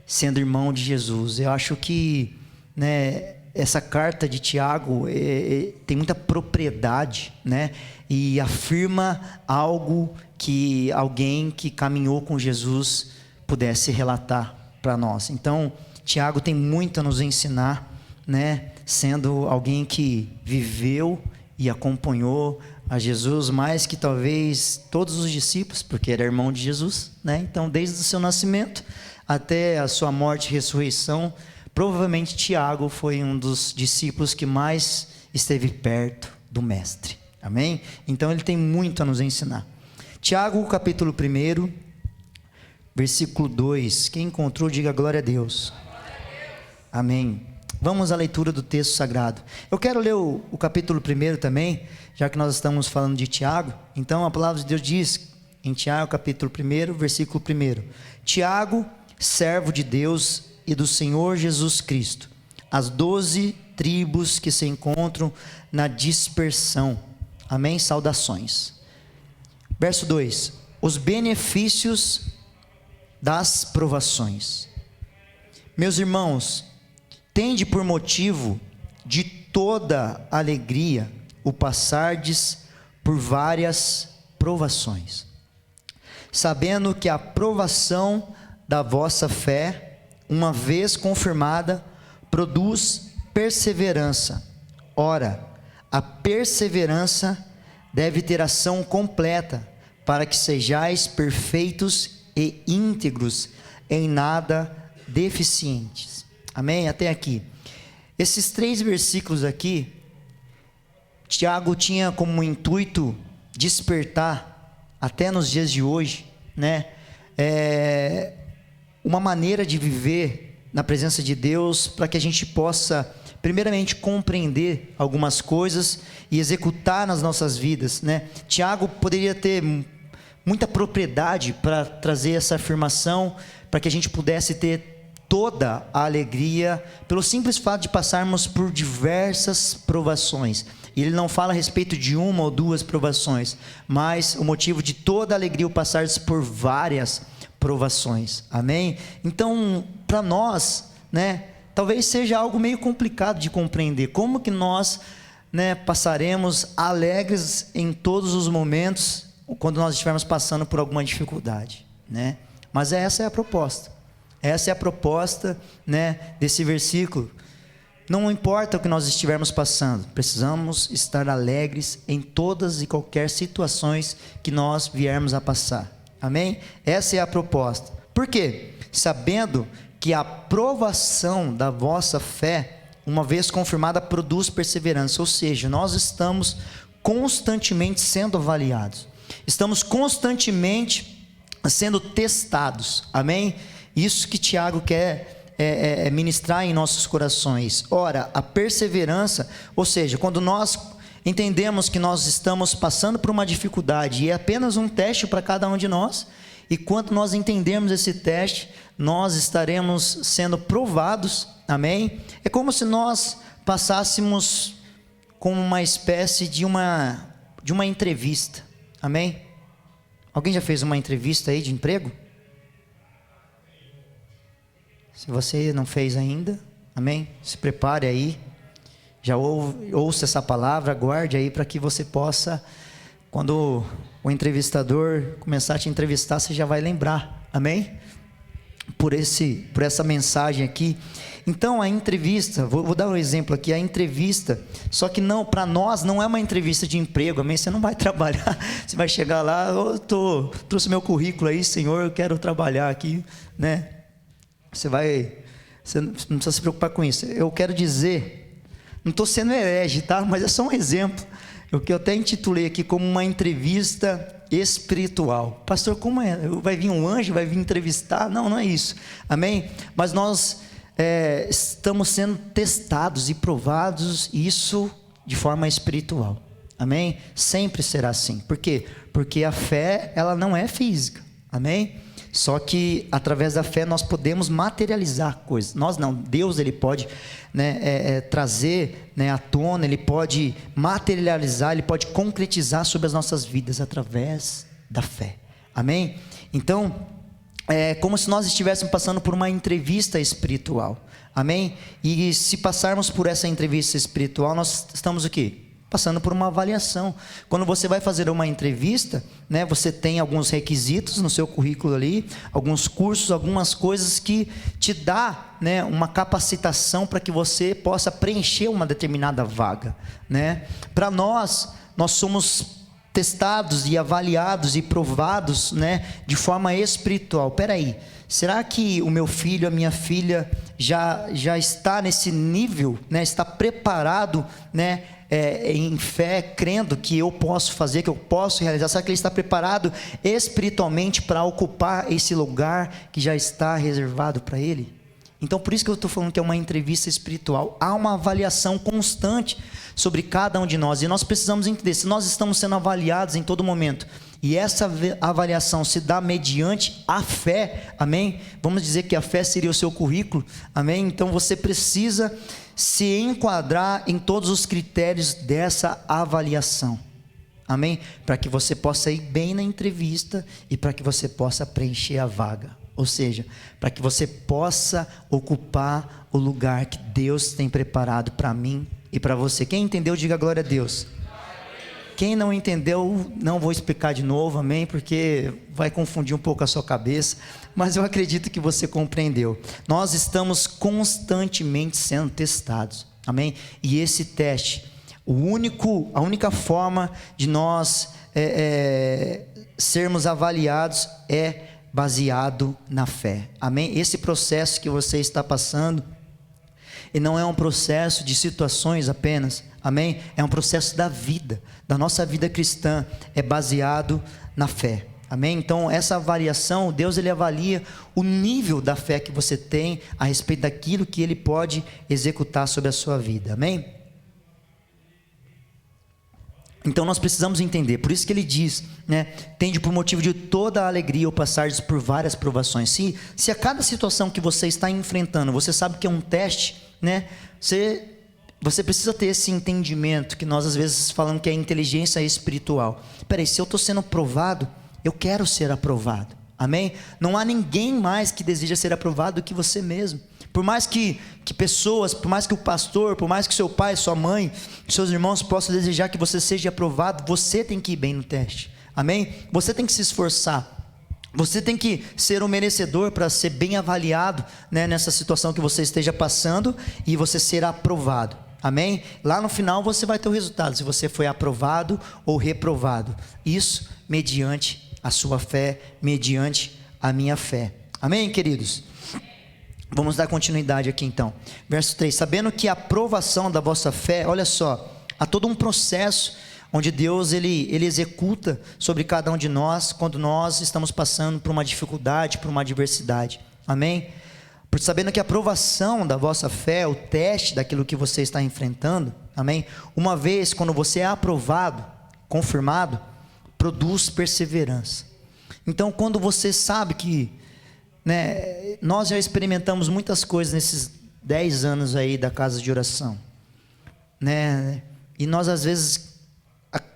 B: sendo irmão de Jesus. Eu acho que, né, essa carta de Tiago tem muita propriedade, né? E afirma algo que alguém que caminhou com Jesus pudesse relatar, para nós. Então, Tiago tem muito a nos ensinar, né? Sendo alguém que viveu e acompanhou a Jesus mais que talvez todos os discípulos, porque era irmão de Jesus, né? Então, desde o seu nascimento até a sua morte e ressurreição, provavelmente Tiago foi um dos discípulos que mais esteve perto do mestre. Amém? Então ele tem muito a nos ensinar. Tiago, capítulo 1, versículo 2. Quem encontrou, diga glória a Deus. Amém. Vamos à leitura do texto sagrado. Eu quero ler o capítulo 1 também, já que nós estamos falando de Tiago. Então a palavra de Deus diz, em Tiago, capítulo 1, versículo 1. Tiago, servo de Deus e do Senhor Jesus Cristo, as 12 tribos que se encontram na dispersão. Amém? Saudações. Verso 2. Os benefícios das provações. Meus irmãos, tende por motivo de toda alegria o passardes por várias provações, sabendo que a provação da vossa fé, uma vez confirmada, produz perseverança. Ora, a perseverança deve ter ação completa, para que sejais perfeitos e íntegros, em nada deficientes. Amém? Até aqui. Esses 3 versículos aqui, Tiago tinha como intuito despertar, até nos dias de hoje, né? Uma maneira de viver na presença de Deus, para que a gente possa, primeiramente, compreender algumas coisas e executar nas nossas vidas, né? Tiago poderia ter muita propriedade para trazer essa afirmação, para que a gente pudesse ter toda a alegria, pelo simples fato de passarmos por diversas provações. E ele não fala a respeito de 1 ou 2 provações, mas o motivo de toda a alegria, o passar por várias provações. Amém? Então, para nós, né, talvez seja algo meio complicado de compreender. Como que nós, né, passaremos alegres em todos os momentos, quando nós estivermos passando por alguma dificuldade, né? Mas essa é a proposta. Essa é a proposta, né, desse versículo. Não importa o que nós estivermos passando, precisamos estar alegres em todas e qualquer situações que nós viermos a passar. Amém? Essa é a proposta. Por quê? Sabendo que a provação da vossa fé, uma vez confirmada, produz perseverança. Ou seja, nós estamos constantemente sendo avaliados. Estamos constantemente sendo testados. Amém? Isso que Tiago quer ministrar em nossos corações. Ora, a perseverança, ou seja, quando nós entendemos que nós estamos passando por uma dificuldade e é apenas um teste para cada um de nós, e quando nós entendermos esse teste, nós estaremos sendo provados. Amém? É como se nós passássemos com uma espécie de uma entrevista. Amém? Alguém já fez uma entrevista aí de emprego? Se você não fez ainda, amém? Se prepare aí, já ouça essa palavra, guarde aí para que você possa, quando o entrevistador começar a te entrevistar, você já vai lembrar, amém? Por essa mensagem aqui. Então a entrevista, vou dar um exemplo aqui, a entrevista, só que não, para nós não é uma entrevista de emprego, amém? Você não vai trabalhar, você vai chegar lá, trouxe meu currículo aí, Senhor, eu quero trabalhar aqui, né? Você não precisa se preocupar com isso. Eu quero dizer, não estou sendo herege, tá? Mas é só um exemplo, o que eu até intitulei aqui como uma entrevista espiritual. Pastor, como é? Vai vir um anjo, vai vir entrevistar? Não é isso, amém? Mas nós estamos sendo testados e provados, isso de forma espiritual, amém? Sempre será assim. Por quê? Porque a fé, ela não é física, amém? Só que através da fé nós podemos materializar coisas. Nós não, Deus ele pode, né, trazer, né, à tona, ele pode materializar, ele pode concretizar sobre as nossas vidas através da fé. Amém? Então, é como se nós estivéssemos passando por uma entrevista espiritual. Amém? E se passarmos por essa entrevista espiritual, nós estamos o quê? passando por uma avaliação. Quando você vai fazer uma entrevista, né, você tem alguns requisitos no seu currículo ali, alguns cursos, algumas coisas que te dá, né, uma capacitação para que você possa preencher uma determinada vaga, né? Para nós somos testados e avaliados e provados, né, de forma espiritual. Peraí, será que o meu filho, a minha filha já está nesse nível, né, está preparado, né, em fé, crendo que eu posso fazer, que eu posso realizar? Será que ele está preparado espiritualmente para ocupar esse lugar que já está reservado para ele? Então, por isso que eu estou falando que é uma entrevista espiritual. Há uma avaliação constante sobre cada um de nós, e nós precisamos entender, se nós estamos sendo avaliados em todo momento, e essa avaliação se dá mediante a fé, amém? Vamos dizer que a fé seria o seu currículo, amém? Então você precisa se enquadrar em todos os critérios dessa avaliação, amém? Para que você possa ir bem na entrevista e para que você possa preencher a vaga, ou seja, para que você possa ocupar o lugar que Deus tem preparado para mim e para você. Quem entendeu, diga glória a Deus. Quem não entendeu, não vou explicar de novo, amém? Porque vai confundir um pouco a sua cabeça, mas eu acredito que você compreendeu. Nós estamos constantemente sendo testados, amém? E esse teste, a única forma de nós sermos avaliados é baseado na fé, amém? Esse processo que você está passando, e não é um processo de situações apenas, amém? É um processo da vida, da nossa vida cristã, é baseado na fé, amém? Então essa avaliação, Deus ele avalia o nível da fé que você tem a respeito daquilo que Ele pode executar sobre a sua vida, amém? Então nós precisamos entender, por isso que ele diz, né, tende por motivo de toda a alegria ou passares por várias provações. Se a cada situação que você está enfrentando, você sabe que é um teste, né, você precisa ter esse entendimento, que nós às vezes falamos que é inteligência espiritual. Peraí, se eu estou sendo provado, eu quero ser aprovado, amém? Não há ninguém mais que deseja ser aprovado do que você mesmo. Por mais que pessoas, por mais que o pastor, por mais que seu pai, sua mãe, seus irmãos possam desejar que você seja aprovado, você tem que ir bem no teste, amém? Você tem que se esforçar, você tem que ser um merecedor para ser bem avaliado, né, nessa situação que você esteja passando, e você será aprovado, amém? Lá no final você vai ter o resultado, se você foi aprovado ou reprovado, isso mediante a sua fé, mediante a minha fé, amém, queridos? Vamos dar continuidade aqui então. Verso 3, sabendo que a aprovação da vossa fé, olha só, há todo um processo onde Deus ele executa sobre cada um de nós, quando nós estamos passando por uma dificuldade, por uma adversidade, amém? Por sabendo que a aprovação da vossa fé, o teste daquilo que você está enfrentando, amém? Uma vez, quando você é aprovado, confirmado, produz perseverança. Então, quando você sabe que, né, nós já experimentamos muitas coisas nesses 10 anos aí da casa de oração, né, e nós às vezes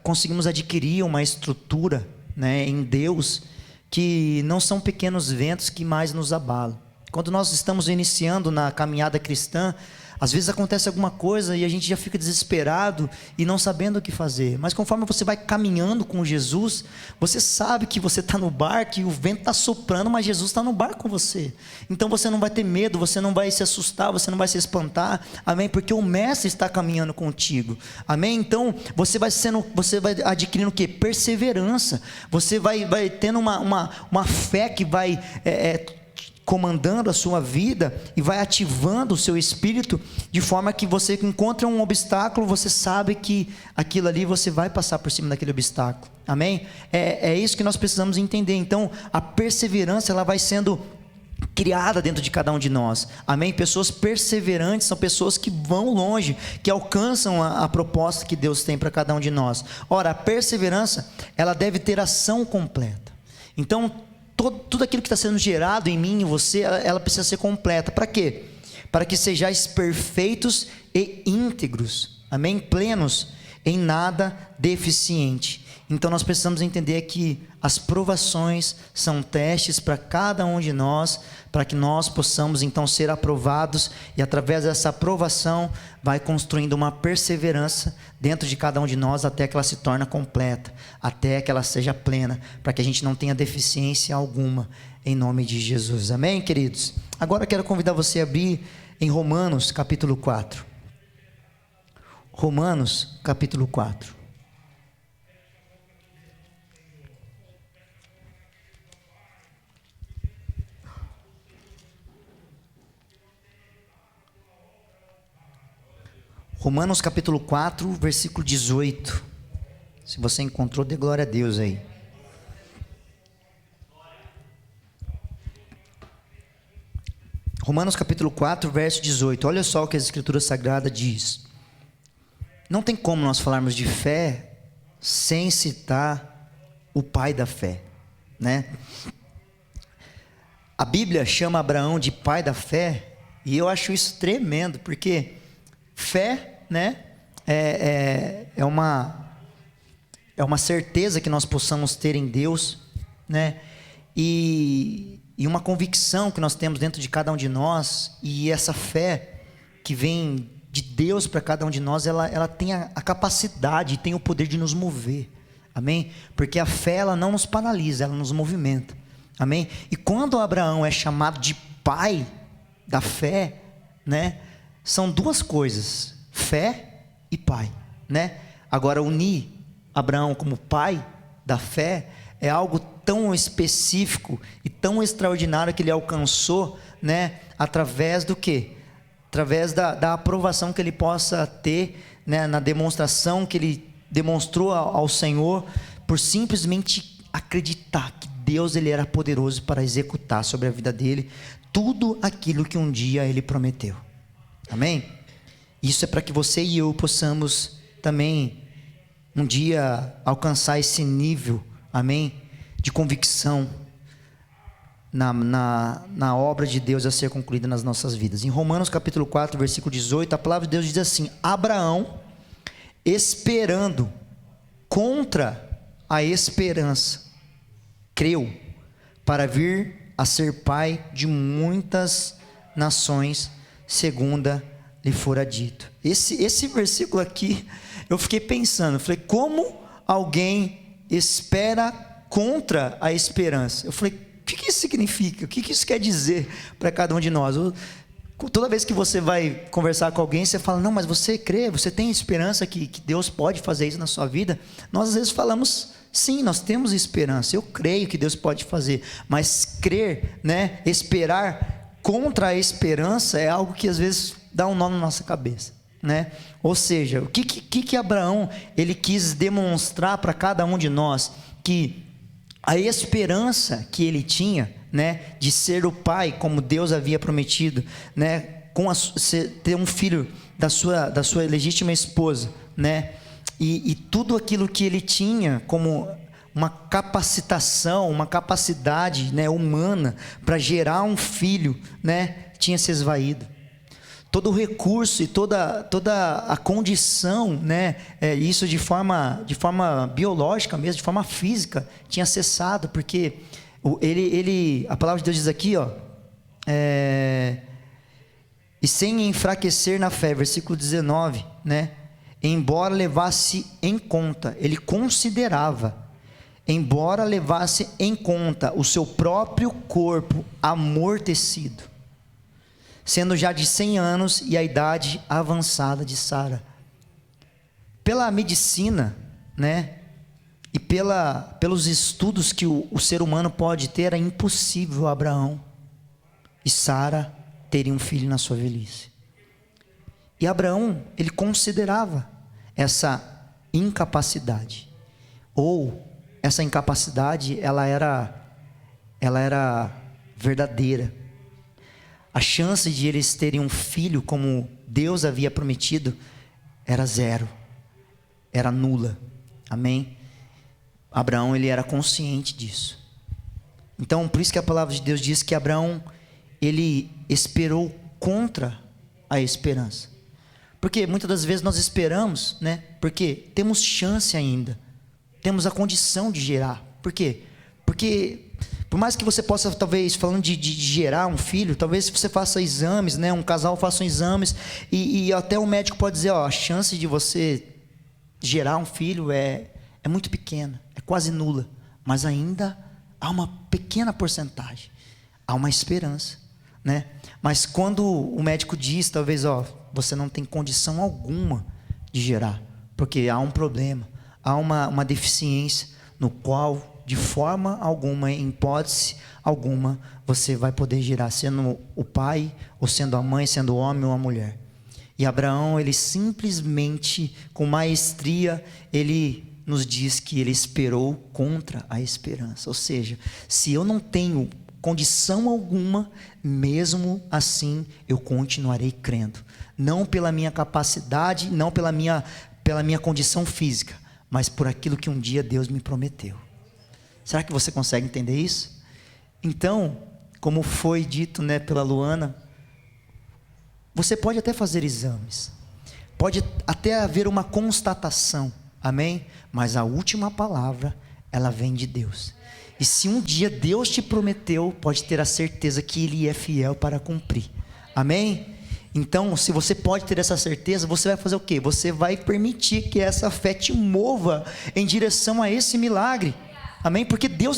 B: conseguimos adquirir uma estrutura, né, em Deus, que não são pequenos ventos que mais nos abalam. Quando nós estamos iniciando na caminhada cristã, às vezes acontece alguma coisa e a gente já fica desesperado e não sabendo o que fazer. Mas conforme você vai caminhando com Jesus, você sabe que você está no barco e o vento está soprando, mas Jesus está no barco com você. Então você não vai ter medo, você não vai se assustar, você não vai se espantar, amém? Porque o Mestre está caminhando contigo, amém? Então você vai adquirindo o quê? Perseverança. Você vai tendo uma fé que vai comandando a sua vida e vai ativando o seu espírito, de forma que você encontra um obstáculo, você sabe que aquilo ali você vai passar por cima daquele obstáculo, amém? É isso que nós precisamos entender. Então a perseverança ela vai sendo criada dentro de cada um de nós, amém? Pessoas perseverantes são pessoas que vão longe, que alcançam a proposta que Deus tem para cada um de nós. Ora, a perseverança ela deve ter ação completa. Então tudo aquilo que está sendo gerado em mim e em você, ela precisa ser completa. Para quê? Para que sejais perfeitos e íntegros, amém? Plenos, em nada deficiente. Então nós precisamos entender que as provações são testes para cada um de nós, para que nós possamos então ser aprovados, e através dessa aprovação vai construindo uma perseverança dentro de cada um de nós até que ela se torne completa, até que ela seja plena, para que a gente não tenha deficiência alguma, em nome de Jesus. Amém, queridos? Agora eu quero convidar você a abrir em Romanos capítulo 4. Romanos capítulo 4. Romanos capítulo 4, versículo 18. Se você encontrou, dê glória a Deus aí. Romanos capítulo 4, verso 18. Olha só o que a Escritura Sagrada diz. Não tem como nós falarmos de fé sem citar o pai da fé, né? A Bíblia chama Abraão de pai da fé, e eu acho isso tremendo, porque fé, né, é uma certeza que nós possamos ter em Deus, né, e uma convicção que nós temos dentro de cada um de nós, e essa fé que vem de Deus para cada um de nós, ela tem a capacidade, tem o poder de nos mover, amém? Porque a fé, ela não nos paralisa, ela nos movimenta, amém? E quando Abraão é chamado de pai da fé, né, são duas coisas, fé e pai, né? Agora, unir Abraão como pai da fé é algo tão específico e tão extraordinário que ele alcançou, né? Através do quê? Através da aprovação que ele possa ter, né? Na demonstração que ele demonstrou ao Senhor, por simplesmente acreditar que Deus, ele era poderoso para executar sobre a vida dele tudo aquilo que um dia ele prometeu. Amém? Isso é para que você e eu possamos também um dia alcançar esse nível, amém, de convicção na obra de Deus a ser concluída nas nossas vidas. Em Romanos capítulo 4, versículo 18, a palavra de Deus diz assim: Abraão, esperando contra a esperança, creu para vir a ser pai de muitas nações, segunda lhe fora dito. Esse versículo aqui, eu fiquei pensando, falei, como alguém espera contra a esperança? Eu falei, o que isso significa? O que isso quer dizer para cada um de nós? Toda vez que você vai conversar com alguém, você fala, não, mas você crê, você tem esperança que Deus pode fazer isso na sua vida? Nós às vezes falamos, sim, nós temos esperança, eu creio que Deus pode fazer, mas crer, né, esperar contra a esperança é algo que às vezes dá um nó na nossa cabeça, né? Ou seja, o que Abraão ele quis demonstrar para cada um de nós? Que a esperança que ele tinha, né, de ser o pai, como Deus havia prometido, né, ter um filho da sua legítima esposa, né, e tudo aquilo que ele tinha como uma capacitação, uma capacidade, né, humana para gerar um filho, né, tinha se esvaído. Todo o recurso e toda a condição, né, isso de forma biológica mesmo, de forma física, tinha cessado, porque a palavra de Deus diz aqui, ó, e sem enfraquecer na fé, versículo 19, né, embora levasse em conta, ele considerava, embora levasse em conta o seu próprio corpo amortecido, sendo já de 100 anos e a idade avançada de Sara. Pela medicina, né, e pelos estudos que o ser humano pode ter, era impossível Abraão e Sara terem um filho na sua velhice. E Abraão, ele considerava essa incapacidade, ou essa incapacidade, ela era verdadeira. A chance de eles terem um filho como Deus havia prometido era zero, era nula, amém? Abraão, ele era consciente disso. Então, por isso que a palavra de Deus diz que Abraão, ele esperou contra a esperança, Porque muitas das vezes nós esperamos, né? Porque temos chance ainda. Temos a condição de gerar. Por quê? Porque por mais que você possa, talvez, falando de gerar um filho, talvez você faça exames, né? Um casal faça exames e até o médico pode dizer, ó, a chance de você gerar um filho é muito pequena, é quase nula. Mas ainda há uma pequena porcentagem. Há uma esperança, né? Mas quando o médico diz, talvez, ó, você não tem condição alguma de gerar, porque há um problema, há uma deficiência no qual, de forma alguma, em hipótese alguma, você vai poder gerar, sendo o pai, ou sendo a mãe, sendo o homem ou a mulher. E Abraão, ele simplesmente, com maestria, ele nos diz que ele esperou contra a esperança. Ou seja, se eu não tenho condição alguma, mesmo assim eu continuarei crendo. Não pela minha capacidade, não pela minha condição física, mas por aquilo que um dia Deus me prometeu. Será que você consegue entender isso? Então, como foi dito, né, pela Luana, você pode até fazer exames, pode até haver uma constatação, amém? Mas a última palavra, ela vem de Deus. E se um dia Deus te prometeu, pode ter a certeza que Ele é fiel para cumprir, amém? Então, se você pode ter essa certeza, você vai fazer o quê? Você vai permitir que essa fé te mova em direção a esse milagre. Amém? Porque Deus,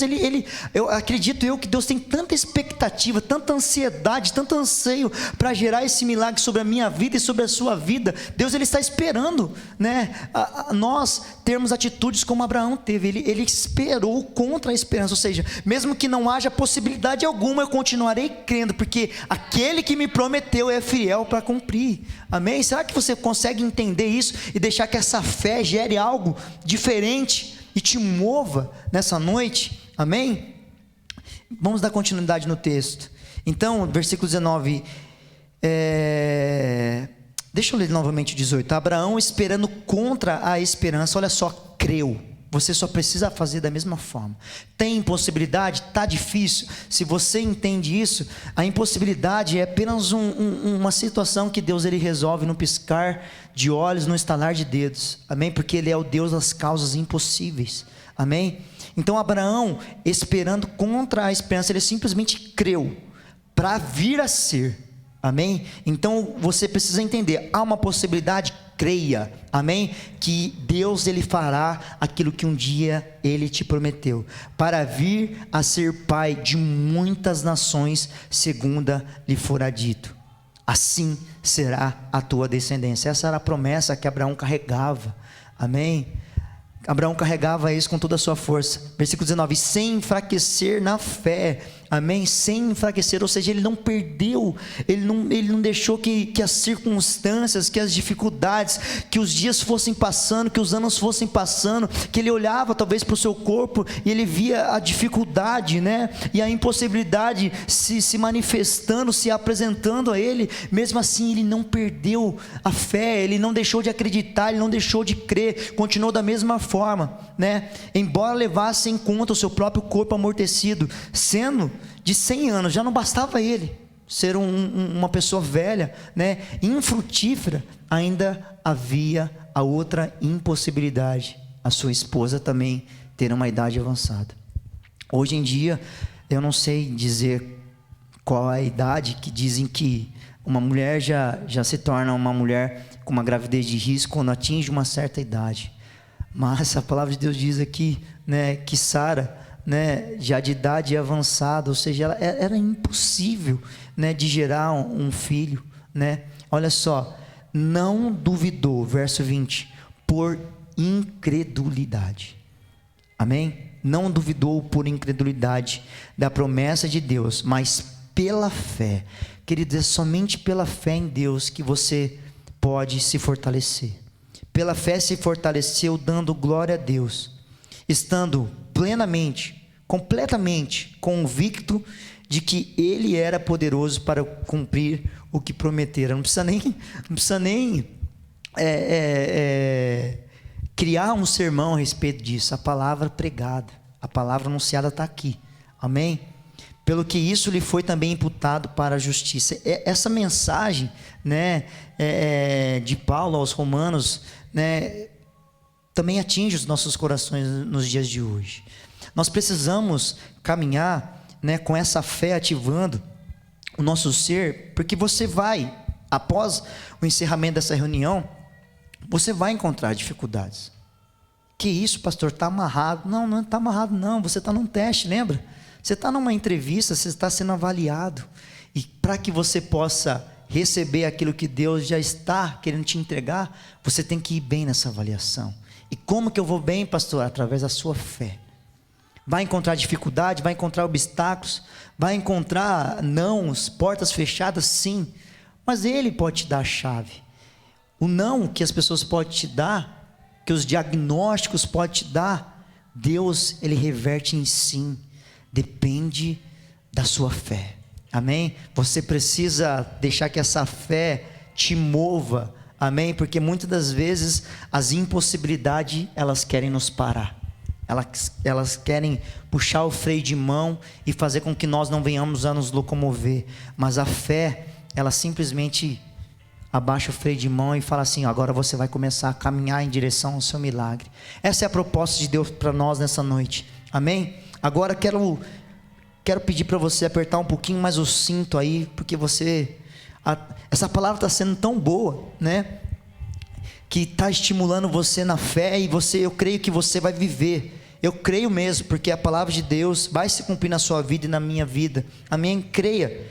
B: eu acredito que Deus tem tanta expectativa, tanta ansiedade, tanto anseio para gerar esse milagre sobre a minha vida e sobre a sua vida. Deus, Ele está esperando, né, nós termos atitudes como Abraão teve. Ele esperou contra a esperança, ou seja, mesmo que não haja possibilidade alguma, eu continuarei crendo, porque aquele que me prometeu é fiel para cumprir. Amém? Será que você consegue entender isso e deixar que essa fé gere algo diferente e te mova nessa noite? Amém? Vamos dar continuidade no texto. Então, versículo 19, deixa eu ler novamente o 18. Abraão, esperando contra a esperança, olha só, creu. Você só precisa fazer da mesma forma. Tem impossibilidade? Está difícil. Se você entende isso, a impossibilidade é apenas uma situação que Deus, Ele resolve no piscar de olhos, no estalar de dedos. Amém? Porque Ele é o Deus das causas impossíveis. Amém? Então Abraão, esperando contra a esperança, ele simplesmente creu para vir a ser. Amém? Então você precisa entender, há uma possibilidade, creia, amém? Que Deus, Ele fará aquilo que um dia Ele te prometeu, para vir a ser pai de muitas nações, segundo lhe fora dito. Assim será a tua descendência. Essa era a promessa que Abraão carregava, amém? Abraão carregava isso com toda a sua força. Versículo 19, sem enfraquecer na fé, amém? Sem enfraquecer, ou seja, ele não perdeu, ele não deixou que as circunstâncias, que as dificuldades, que os dias fossem passando, que os anos fossem passando, que ele olhava talvez para o seu corpo e ele via a dificuldade, né? E a impossibilidade se manifestando, se apresentando a ele. Mesmo assim ele não perdeu a fé, ele não deixou de acreditar, ele não deixou de crer, continuou da mesma forma, né? Embora levasse em conta o seu próprio corpo amortecido, sendo de 100 anos, já não bastava ele ser uma pessoa velha, né, infrutífera, ainda havia a outra impossibilidade, a sua esposa também ter uma idade avançada. Hoje em dia, eu não sei dizer qual é a idade que dizem que uma mulher já se torna uma mulher com uma gravidez de risco quando atinge uma certa idade, mas a palavra de Deus diz aqui, né, que Sara, né, já de idade avançada, ou seja, ela era impossível, né, de gerar um filho, né? Olha só, não duvidou, verso 20, por incredulidade, amém? Não duvidou por incredulidade da promessa de Deus, mas pela fé. Queridos, é somente pela fé em Deus que você pode se fortalecer. Pela fé se fortaleceu, dando glória a Deus, estando plenamente, completamente convicto de que Ele era poderoso para cumprir o que prometera. Não precisa nem criar um sermão a respeito disso. A palavra pregada, a palavra anunciada está aqui, amém? pelo que isso lhe foi também imputado para a justiça. Essa mensagem, né, de Paulo aos Romanos, né, também atinge os nossos corações nos dias de hoje. Nós precisamos caminhar, né, com essa fé ativando o nosso ser, porque você vai, após o encerramento dessa reunião, você vai encontrar dificuldades. Que isso, pastor, está amarrado? Não, não está amarrado não, você está num teste, lembra? Você está numa entrevista, você está sendo avaliado, e para que você possa receber aquilo que Deus já está querendo te entregar, você tem que ir bem nessa avaliação. E como que eu vou bem, pastor? Através da sua fé. Vai encontrar dificuldade, vai encontrar obstáculos, vai encontrar nãos, portas fechadas, sim, mas Ele pode te dar a chave. O não que as pessoas podem te dar, que os diagnósticos podem te dar, Deus, Ele reverte em sim, depende da sua fé, amém? Você precisa deixar que essa fé te mova, amém? Porque muitas das vezes as impossibilidades, elas querem nos parar. Elas querem puxar o freio de mão e fazer com que nós não venhamos a nos locomover. Mas a fé, ela simplesmente abaixa o freio de mão e fala assim: agora você vai começar a caminhar em direção ao seu milagre. Essa é a proposta de Deus para nós nessa noite, amém? Agora quero pedir para você apertar um pouquinho mais o cinto aí, porque essa palavra está sendo tão boa, né? Que está estimulando você na fé, e eu creio que você vai viver. Eu creio mesmo, porque a palavra de Deus vai se cumprir na sua vida e na minha vida, amém? Creia.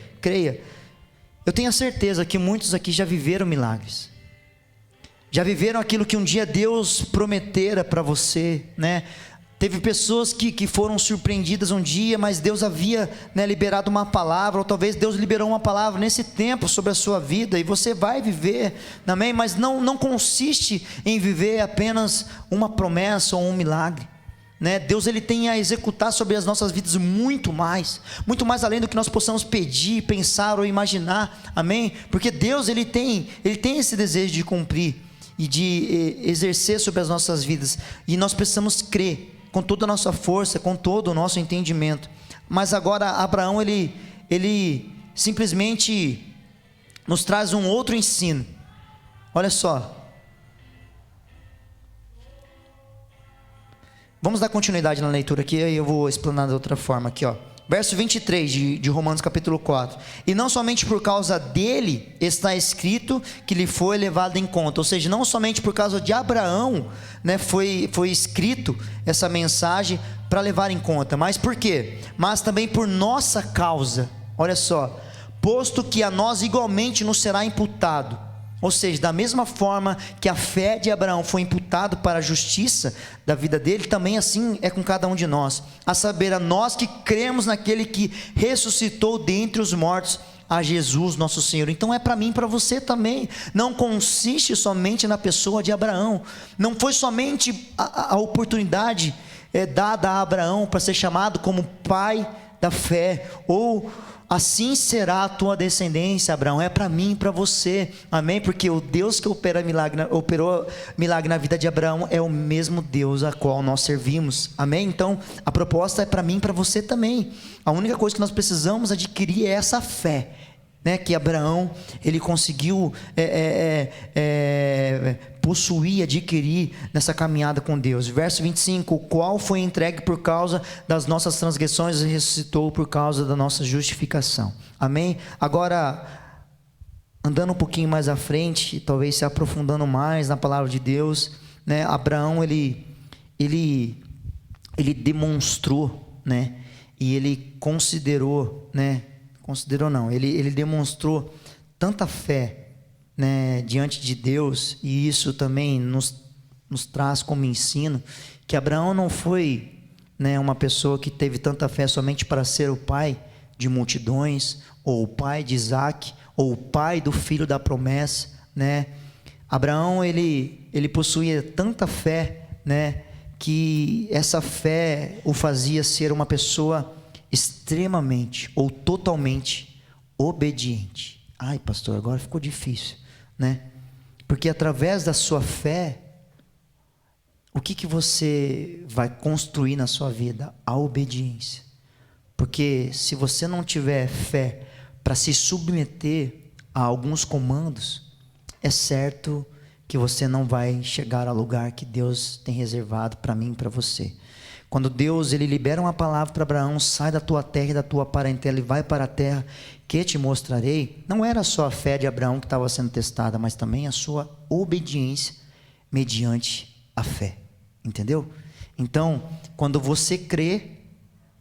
B: Eu tenho a certeza que muitos aqui já viveram milagres, já viveram aquilo que um dia Deus prometera para você, né? Teve pessoas que foram surpreendidas um dia, mas Deus havia, né, liberado uma palavra, ou talvez Deus liberou uma palavra nesse tempo sobre a sua vida, e você vai viver, amém? Mas não consiste em viver apenas uma promessa ou um milagre, né? Deus, Ele tem a executar sobre as nossas vidas muito mais além do que nós possamos pedir, pensar ou imaginar, amém? Porque Deus, Ele tem esse desejo de cumprir e de exercer sobre as nossas vidas, e nós precisamos crer com toda a nossa força, com todo o nosso entendimento. Mas agora Abraão, ele simplesmente nos traz um outro ensino. Olha só, vamos dar continuidade na leitura aqui, aí eu vou explanar de outra forma aqui, ó. Verso 23 de Romanos capítulo 4. E não somente por causa dele está escrito que lhe foi levado em conta. Ou seja, não somente por causa de Abraão, né, foi escrito essa mensagem para levar em conta. Mas por quê? Mas também por nossa causa. Olha só. Posto que a nós igualmente nos será imputado. Ou seja, da mesma forma que a fé de Abraão foi imputado para a justiça da vida dele, também assim é com cada um de nós. A saber, a nós que cremos naquele que ressuscitou dentre os mortos, a Jesus nosso Senhor. Então é para mim e para você também. Não consiste somente na pessoa de Abraão. Não foi somente a oportunidade dada a Abraão para ser chamado como pai da fé, ou assim será a tua descendência, Abraão. É para mim e para você, amém? Porque o Deus que operou milagre na vida de Abraão é o mesmo Deus a qual nós servimos, amém? Então a proposta é para mim e para você também. A única coisa que nós precisamos adquirir é essa fé, né? Que Abraão, ele conseguiu possuir, adquirir nessa caminhada com Deus. Verso 25: o qual foi entregue por causa das nossas transgressões e ressuscitou por causa da nossa justificação, amém? Agora, andando um pouquinho mais à frente, talvez se aprofundando mais na palavra de Deus, né? Abraão, ele demonstrou, né? E ele considerou, né? Ele demonstrou tanta fé, né, diante de Deus, e isso também nos traz como ensino, que Abraão não foi, né, uma pessoa que teve tanta fé somente para ser o pai de multidões, ou o pai de Isaac, ou o pai do filho da promessa, né? Abraão, ele possuía tanta fé, né, que essa fé o fazia ser uma pessoa extremamente ou totalmente obediente. Ai, pastor, agora ficou difícil, né? Porque através da sua fé, o que você vai construir na sua vida? A obediência. Porque se você não tiver fé para se submeter a alguns comandos, é certo que você não vai chegar ao lugar que Deus tem reservado para mim e para você. Quando Deus ele libera uma palavra para Abraão, sai da tua terra e da tua parentela e vai para a terra que te mostrarei, não era só a fé de Abraão que estava sendo testada, mas também a sua obediência mediante a fé, entendeu? Então, quando você crê,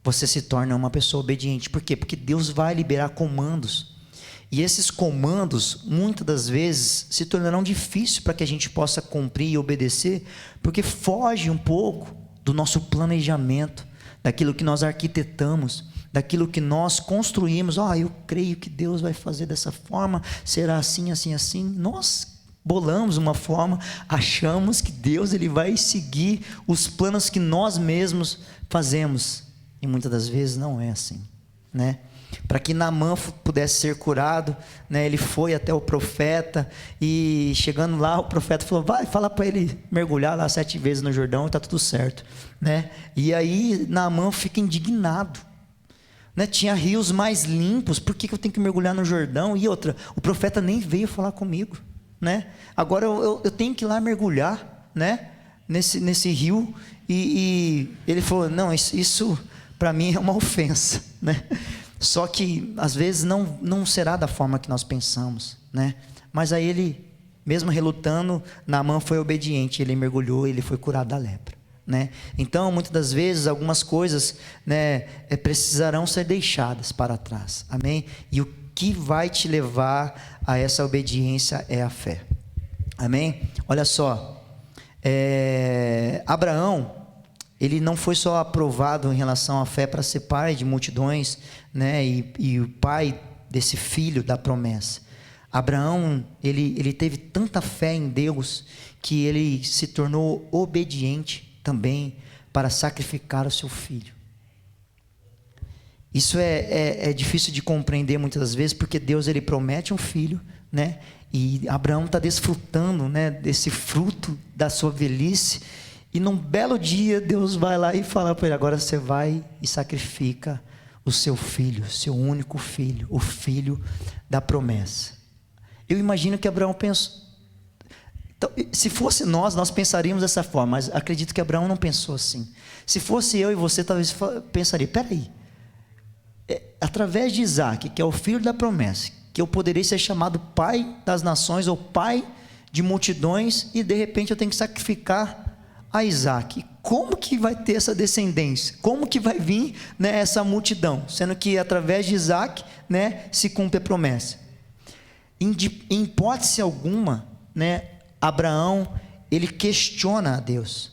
B: você se torna uma pessoa obediente. Por quê? Porque Deus vai liberar comandos, e esses comandos, muitas das vezes, se tornarão difíceis para que a gente possa cumprir e obedecer, porque foge um pouco do nosso planejamento, daquilo que nós arquitetamos, daquilo que nós construímos. Eu creio que Deus vai fazer dessa forma, será assim, assim, assim. Nós bolamos uma forma, achamos que Deus ele vai seguir os planos que nós mesmos fazemos, e muitas das vezes não é assim, né? Para que Naamã pudesse ser curado, né, ele foi até o profeta, e chegando lá, o profeta falou: vai, fala para ele mergulhar lá 7 vezes no Jordão e está tudo certo, né? E aí Naamã fica indignado, né? Tinha rios mais limpos, por que eu tenho que mergulhar no Jordão? E outra, o profeta nem veio falar comigo, né? Agora eu tenho que ir lá mergulhar, né, nesse rio, e ele falou: não, isso para mim é uma ofensa, né? Só que às vezes não será da forma que nós pensamos, né? Mas aí ele, mesmo relutando, Naamã foi obediente, ele mergulhou, ele foi curado da lepra, né? Então, muitas das vezes, algumas coisas, né, precisarão ser deixadas para trás, amém? E o que vai te levar a essa obediência é a fé, amém? Olha só, Abraão, ele não foi só aprovado em relação à fé para ser pai de multidões, né, e o pai desse filho da promessa. Abraão, ele teve tanta fé em Deus, que ele se tornou obediente também para sacrificar o seu filho. Isso é difícil de compreender muitas das vezes, porque Deus ele promete um filho, né, e Abraão está desfrutando, né, desse fruto da sua velhice. E num belo dia, Deus vai lá e fala para ele: agora você vai e sacrifica o seu filho, seu único filho, o filho da promessa. Eu imagino que Abraão pensou. Então, se fosse nós pensaríamos dessa forma, mas acredito que Abraão não pensou assim. Se fosse eu e você, talvez pensaria: peraí, através de Isaac, que é o filho da promessa, que eu poderia ser chamado pai das nações ou pai de multidões, e de repente eu tenho que sacrificar a Isaac. Como que vai ter essa descendência? Como que vai vir, né, essa multidão? Sendo que através de Isaac, né, se cumpre a promessa. Em hipótese alguma, né, Abraão, ele questiona a Deus.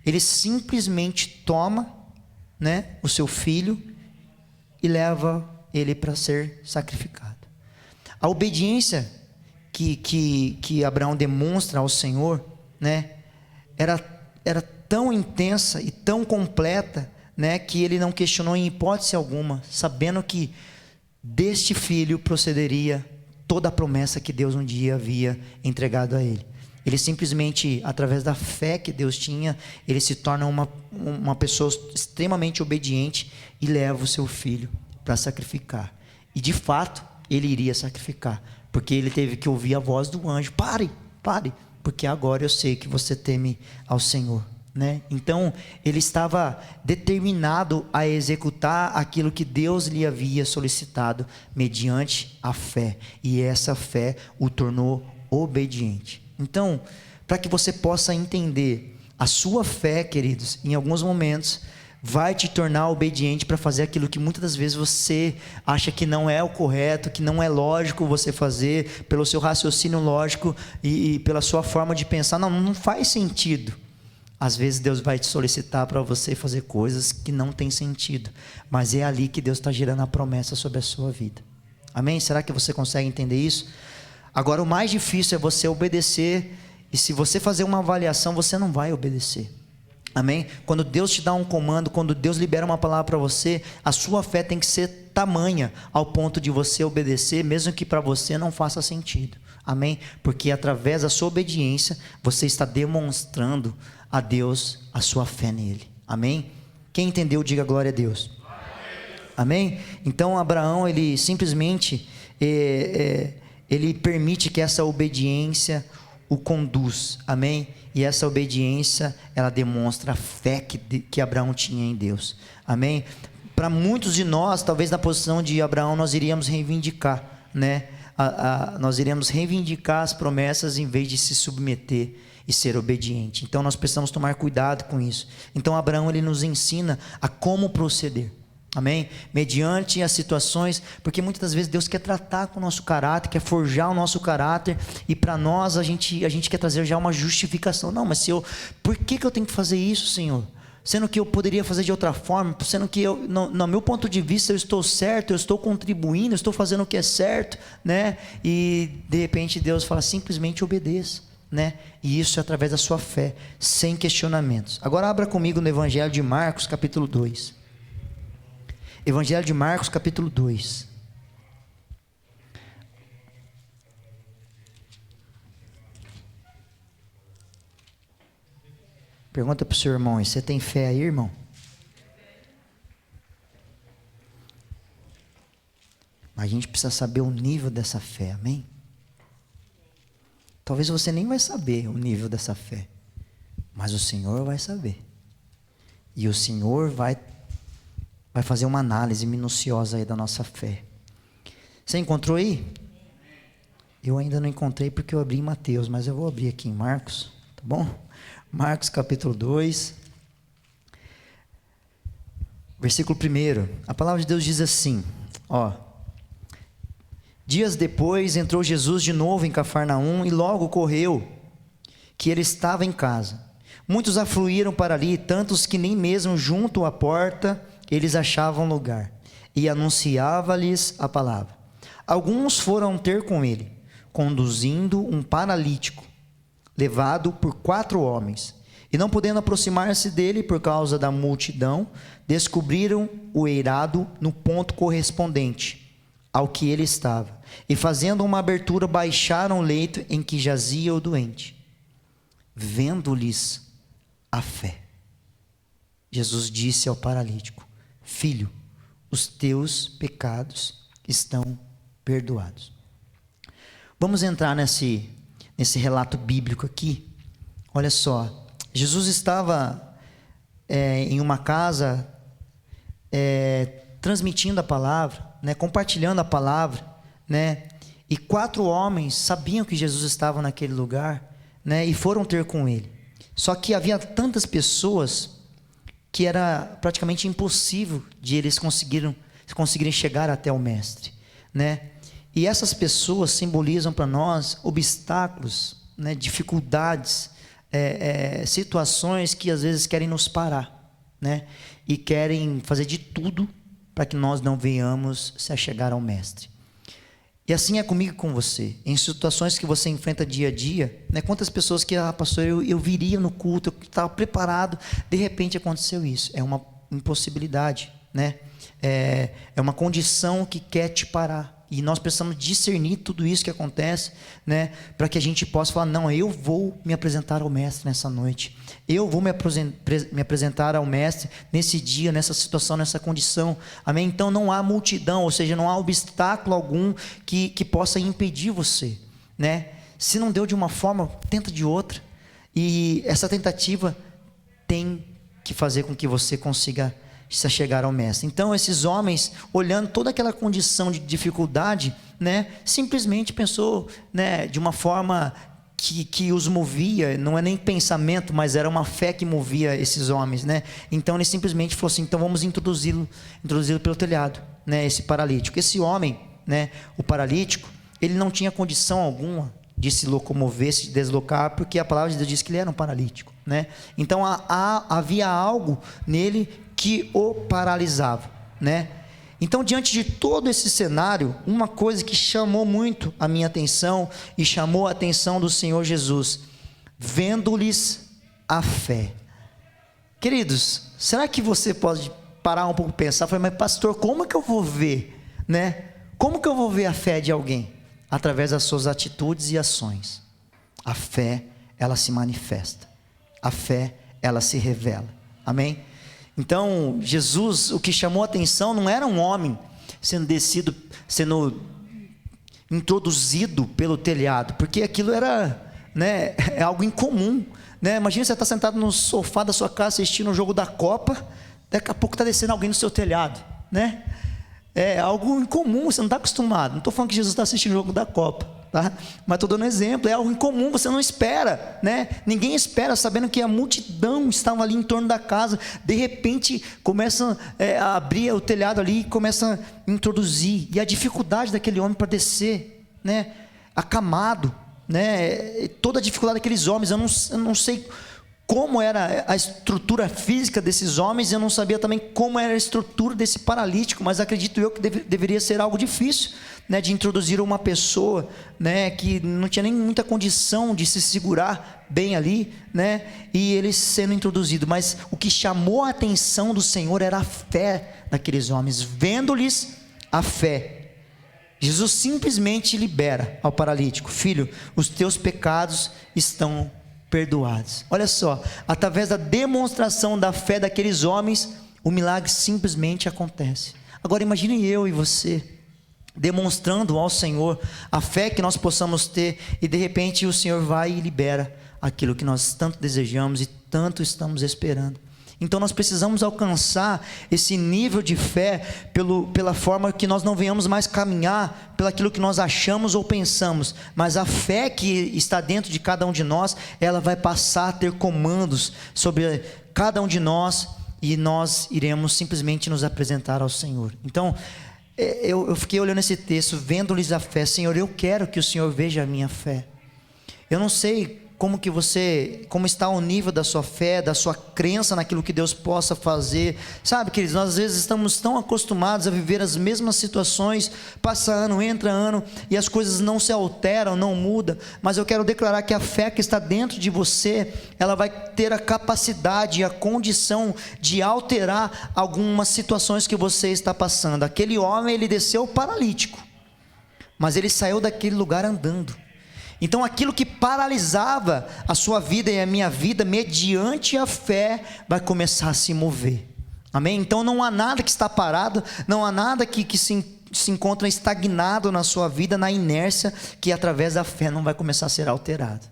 B: Ele simplesmente toma, né, o seu filho e leva ele para ser sacrificado. A obediência que Abraão demonstra ao Senhor, né, era tão intensa e tão completa, né, que ele não questionou em hipótese alguma, sabendo que deste filho procederia toda a promessa que Deus um dia havia entregado a ele. Ele simplesmente, através da fé que Deus tinha, ele se torna uma pessoa extremamente obediente e leva o seu filho para sacrificar. E de fato, ele iria sacrificar, porque ele teve que ouvir a voz do anjo: pare, porque agora eu sei que você teme ao Senhor, né? Então, ele estava determinado a executar aquilo que Deus lhe havia solicitado mediante a fé, e essa fé o tornou obediente. Então, para que você possa entender, a sua fé, queridos, em alguns momentos vai te tornar obediente para fazer aquilo que muitas das vezes você acha que não é o correto, que não é lógico você fazer, pelo seu raciocínio lógico e pela sua forma de pensar. Não faz sentido. Às vezes Deus vai te solicitar para você fazer coisas que não tem sentido, mas é ali que Deus está gerando a promessa sobre a sua vida. Amém? Será que você consegue entender isso? Agora, o mais difícil é você obedecer, e se você fazer uma avaliação, você não vai obedecer. Amém? Quando Deus te dá um comando, quando Deus libera uma palavra para você, a sua fé tem que ser tamanha ao ponto de você obedecer, mesmo que para você não faça sentido. Amém? Porque através da sua obediência, você está demonstrando a Deus a sua fé nele. Amém? Quem entendeu, diga glória a Deus. Amém? Então Abraão, ele simplesmente ele permite que essa obediência o conduz. Amém? E essa obediência, ela demonstra a fé que Abraão tinha em Deus. Amém? Para muitos de nós, talvez na posição de Abraão, nós iríamos reivindicar, né? Nós iremos reivindicar as promessas em vez de se submeter e ser obediente. Então nós precisamos tomar cuidado com isso. Então Abraão, ele nos ensina a como proceder. Amém? Mediante as situações, porque muitas das vezes Deus quer tratar com o nosso caráter, quer forjar o nosso caráter, e para nós a gente quer trazer já uma justificação. Não, mas por que eu tenho que fazer isso, Senhor? Sendo que eu poderia fazer de outra forma, sendo que no meu ponto de vista eu estou certo, eu estou contribuindo, eu estou fazendo o que é certo, né? E de repente Deus fala, simplesmente obedeça, né? E isso é através da sua fé, sem questionamentos. Agora abra comigo no Evangelho de Marcos, capítulo 2. Evangelho de Marcos, capítulo 2. Pergunta para o seu irmão, você tem fé aí, irmão? Mas a gente precisa saber o nível dessa fé, amém? Talvez você nem vai saber o nível dessa fé, mas o Senhor vai saber. E o Senhor vai fazer uma análise minuciosa aí da nossa fé. Você encontrou aí? Eu ainda não encontrei porque eu abri em Mateus, mas eu vou abrir aqui em Marcos, tá bom? Marcos capítulo 2, versículo 1. A palavra de Deus diz assim, ó: dias depois entrou Jesus de novo em Cafarnaum, e logo ocorreu que ele estava em casa. Muitos afluíram para ali, tantos que nem mesmo junto à porta eles achavam lugar, e anunciava-lhes a palavra. Alguns foram ter com ele, conduzindo um paralítico, levado por 4 homens, e não podendo aproximar-se dele por causa da multidão, descobriram o eirado no ponto correspondente ao que ele estava, e fazendo uma abertura, baixaram o leito em que jazia o doente. Vendo-lhes a fé, Jesus disse ao paralítico: filho, os teus pecados estão perdoados. Vamos entrar nesse relato bíblico aqui. Olha só, Jesus estava em uma casa transmitindo a palavra, né, compartilhando a palavra, né, e 4 homens sabiam que Jesus estava naquele lugar, né, e foram ter com ele. Só que havia tantas pessoas que era praticamente impossível de eles conseguirem chegar até o mestre, né? E essas pessoas simbolizam para nós obstáculos, né, dificuldades, situações que às vezes querem nos parar, né? E querem fazer de tudo para que nós não venhamos se achegar ao mestre. E assim é comigo e com você. Em situações que você enfrenta dia a dia, né? Quantas pessoas que, pastor, eu viria no culto, eu estava preparado, de repente aconteceu isso. É uma impossibilidade, né? É uma condição que quer te parar. E nós precisamos discernir tudo isso que acontece, né, para que a gente possa falar: não, eu vou me apresentar ao mestre nessa noite. Eu vou me apresentar ao mestre nesse dia, nessa situação, nessa condição. Amém? Então não há multidão, ou seja, não há obstáculo algum que possa impedir você, né? Se não deu de uma forma, tenta de outra. E essa tentativa tem que fazer com que você consiga se chegar ao mestre. Então esses homens, olhando toda aquela condição de dificuldade, né, simplesmente pensou, né, de uma forma que os movia. Não é nem pensamento, mas era uma fé que movia esses homens, né? Então ele simplesmente falou assim: então vamos introduzi-lo pelo telhado, né, esse paralítico. Esse homem, né, o paralítico, ele não tinha condição alguma de se locomover, se deslocar, porque a palavra de Deus diz que ele era um paralítico, né? Então havia algo nele que o paralisava, né? Então, diante de todo esse cenário, uma coisa que chamou muito a minha atenção e chamou a atenção do Senhor Jesus: vendo-lhes a fé. Queridos, será que você pode parar um pouco e pensar: mas pastor, como que eu vou ver, né? Como que eu vou ver a fé de alguém? Através das suas atitudes e ações. A fé, ela se manifesta. A fé, ela se revela. Amém? Então, Jesus, o que chamou a atenção não era um homem sendo introduzido pelo telhado, porque aquilo era, né, é algo incomum, né? Imagina você estar sentado no sofá da sua casa assistindo o jogo da Copa, daqui a pouco está descendo alguém no seu telhado, né? É algo incomum, você não está acostumado. Não estou falando que Jesus está assistindo o jogo da Copa, tá? Mas estou dando um exemplo, é algo incomum, você não espera, né? Ninguém espera, sabendo que a multidão estava ali em torno da casa. De repente começa a abrir o telhado ali e começa a introduzir, e a dificuldade daquele homem para descer, né? Acamado, né? Toda a dificuldade daqueles homens, eu não sei como era a estrutura física desses homens, eu não sabia também como era a estrutura desse paralítico, mas acredito eu que deveria ser algo difícil, né, de introduzir uma pessoa, né, que não tinha nem muita condição de se segurar bem ali, né, e ele sendo introduzido. Mas o que chamou a atenção do Senhor era a fé daqueles homens. Vendo-lhes a fé, Jesus simplesmente libera ao paralítico: filho, os teus pecados estão perdoados. Olha só, através da demonstração da fé daqueles homens, o milagre simplesmente acontece. Agora imagine eu e você demonstrando ao Senhor a fé que nós possamos ter, e de repente o Senhor vai e libera aquilo que nós tanto desejamos e tanto estamos esperando. Então nós precisamos alcançar esse nível de fé pela forma que nós não venhamos mais caminhar pelaquilo que nós achamos ou pensamos, mas a fé que está dentro de cada um de nós, ela vai passar a ter comandos sobre cada um de nós, e nós iremos simplesmente nos apresentar ao Senhor. Então eu fiquei olhando esse texto, vendo-lhes a fé. Senhor, eu quero que o Senhor veja a minha fé. Eu não sei como está o nível da sua fé, da sua crença naquilo que Deus possa fazer. Sabe, queridos, nós às vezes estamos tão acostumados a viver as mesmas situações, passa ano, entra ano, e as coisas não se alteram, não mudam. Mas eu quero declarar que a fé que está dentro de você, ela vai ter a capacidade e a condição de alterar algumas situações que você está passando. Aquele homem, ele desceu paralítico, mas ele saiu daquele lugar andando. Então aquilo que paralisava a sua vida e a minha vida, mediante a fé, vai começar a se mover. Amém? Então não há nada que está parado, não há nada que se encontra estagnado na sua vida, na inércia, que através da fé não vai começar a ser alterado.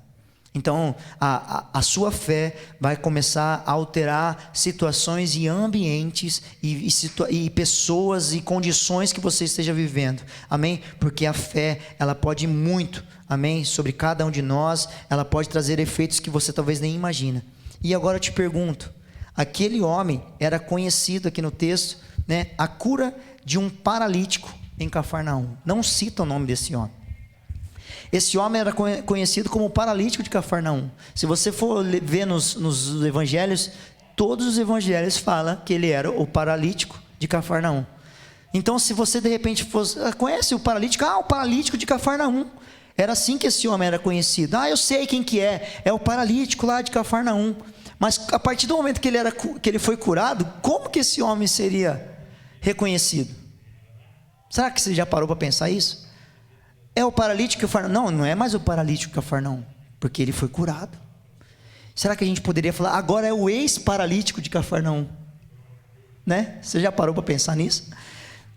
B: Então a sua fé vai começar a alterar situações e ambientes e pessoas e condições que você esteja vivendo. Amém? Porque a fé, ela pode muito, amém, sobre cada um de nós. Ela pode trazer efeitos que você talvez nem imagina. E agora eu te pergunto, aquele homem era conhecido aqui no texto, né, a cura de um paralítico em Cafarnaum. Não cita o nome desse homem. Esse homem era conhecido como o paralítico de Cafarnaum. Se você for ver nos evangelhos, todos os evangelhos falam que ele era o paralítico de Cafarnaum. Então, se você de repente fosse, conhece o paralítico? Ah, o paralítico de Cafarnaum. Era assim que esse homem era conhecido. Ah, eu sei quem que é o paralítico lá de Cafarnaum. Mas a partir do momento que ele foi curado, como que esse homem seria reconhecido? Será que você já parou para pensar isso? É o paralítico de Cafarnaum? Não é mais o paralítico de Cafarnaum, porque ele foi curado. Será que a gente poderia falar, agora é o ex-paralítico de Cafarnaum? Né? Você já parou para pensar nisso?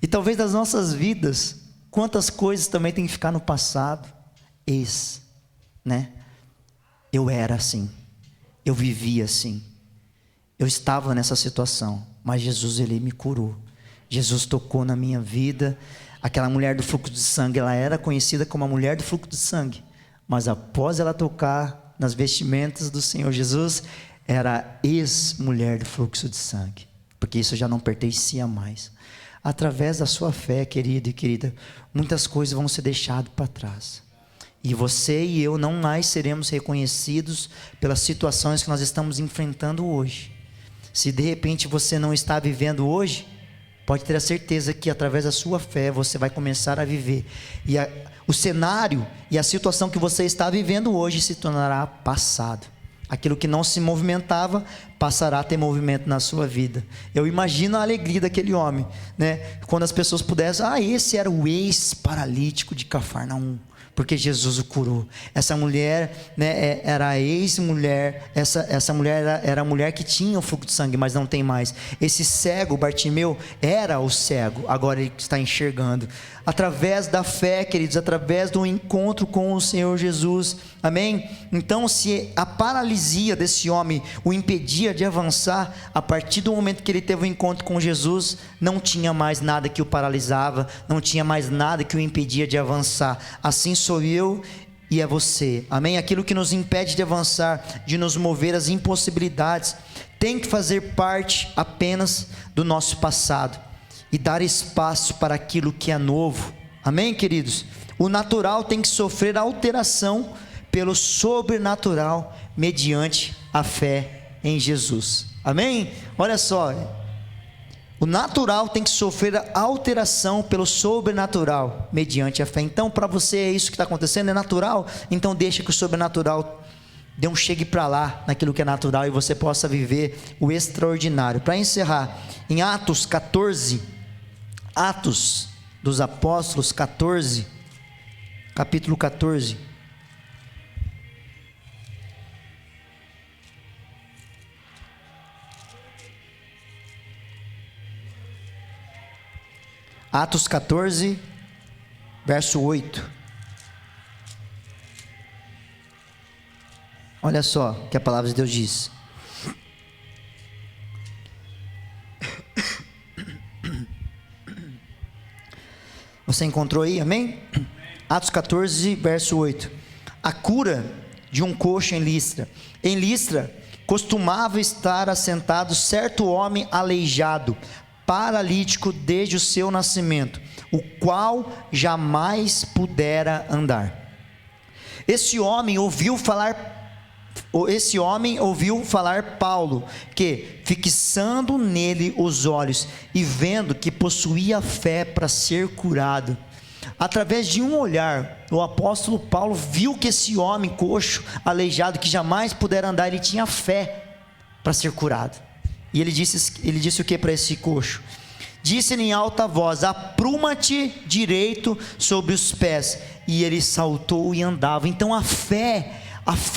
B: E talvez nas nossas vidas, quantas coisas também tem que ficar no passado. Né? Eu era assim, eu vivia assim, eu estava nessa situação, mas Jesus, ele me curou. Jesus tocou na minha vida. Aquela mulher do fluxo de sangue, ela era conhecida como a mulher do fluxo de sangue, mas após ela tocar nas vestimentas do Senhor Jesus, era ex-mulher do fluxo de sangue, porque isso já não pertencia mais. Através da sua fé, querido e querida, muitas coisas vão ser deixadas para trás, e você e eu não mais seremos reconhecidos pelas situações que nós estamos enfrentando hoje. Se de repente você não está vivendo hoje, pode ter a certeza que através da sua fé você vai começar a viver, e o cenário e a situação que você está vivendo hoje se tornará passado. Aquilo que não se movimentava passará a ter movimento na sua vida. Eu imagino a alegria daquele homem, né? Quando as pessoas pudessem, esse era o ex-paralítico de Cafarnaum. porque Jesus o curou. Essa mulher, né, era a ex-mulher, essa mulher era a mulher que tinha o fluxo de sangue, mas não tem mais. Esse cego, Bartimeu, era o cego, agora ele está enxergando. Através da fé, queridos, através do encontro com o Senhor Jesus, amém? Então, se a paralisia desse homem o impedia de avançar, a partir do momento que ele teve o encontro com Jesus, não tinha mais nada que o paralisava, não tinha mais nada que o impedia de avançar. Assim sou eu e é você, amém? Aquilo que nos impede de avançar, de nos mover às impossibilidades, tem que fazer parte apenas do nosso passado e dar espaço para aquilo que é novo, amém, queridos? O natural tem que sofrer alteração pelo sobrenatural, mediante a fé em Jesus, amém? Olha só, o natural tem que sofrer alteração pelo sobrenatural, mediante a fé. Então, para você é isso que está acontecendo, é natural? Então deixa que o sobrenatural dê um chegue para lá, naquilo que é natural, e você possa viver o extraordinário. Para encerrar, em Atos 14, Atos dos Apóstolos 14, capítulo 14. Atos 14, verso 8. Olha só o que a palavra de Deus diz. Você encontrou aí, amém? Atos 14, verso 8. A cura de um coxo em Listra. Em Listra, costumava estar assentado certo homem aleijado, paralítico desde o seu nascimento, o qual jamais pudera andar. Esse homem ouviu falar Paulo, que, fixando nele os olhos e vendo que possuía fé para ser curado, através de um olhar, o apóstolo Paulo viu que esse homem coxo, aleijado, que jamais pudera andar, ele tinha fé para ser curado. E ele disse o que para esse coxo? Disse-lhe em alta voz: apruma-te direito sobre os pés. E ele saltou e andava. Então a fé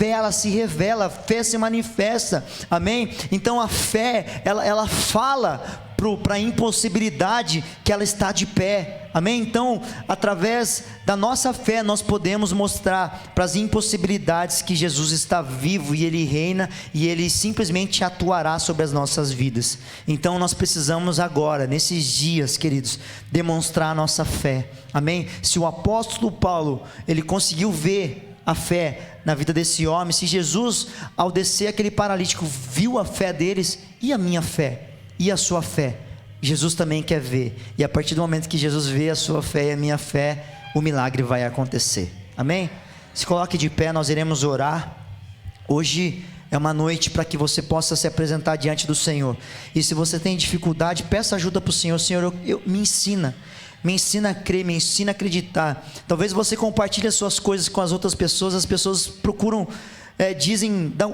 B: ela se revela, a fé se manifesta, amém? Então a fé, ela fala para a impossibilidade que ela está de pé, amém? Então, através da nossa fé, nós podemos mostrar para as impossibilidades que Jesus está vivo e Ele reina, e Ele simplesmente atuará sobre as nossas vidas. Então nós precisamos agora, nesses dias, queridos, demonstrar a nossa fé, amém? Se o apóstolo Paulo, ele conseguiu ver a fé na vida desse homem, se Jesus, ao descer aquele paralítico, viu a fé deles, e a minha fé, e a sua fé, Jesus também quer ver. E a partir do momento que Jesus vê a sua fé e a minha fé, o milagre vai acontecer, amém? Se coloque de pé, nós iremos orar. Hoje é uma noite para que você possa se apresentar diante do Senhor, e se você tem dificuldade, peça ajuda para o Senhor. Senhor, me ensina a crer, me ensina a acreditar. Talvez você compartilhe as suas coisas com as outras pessoas, as pessoas procuram,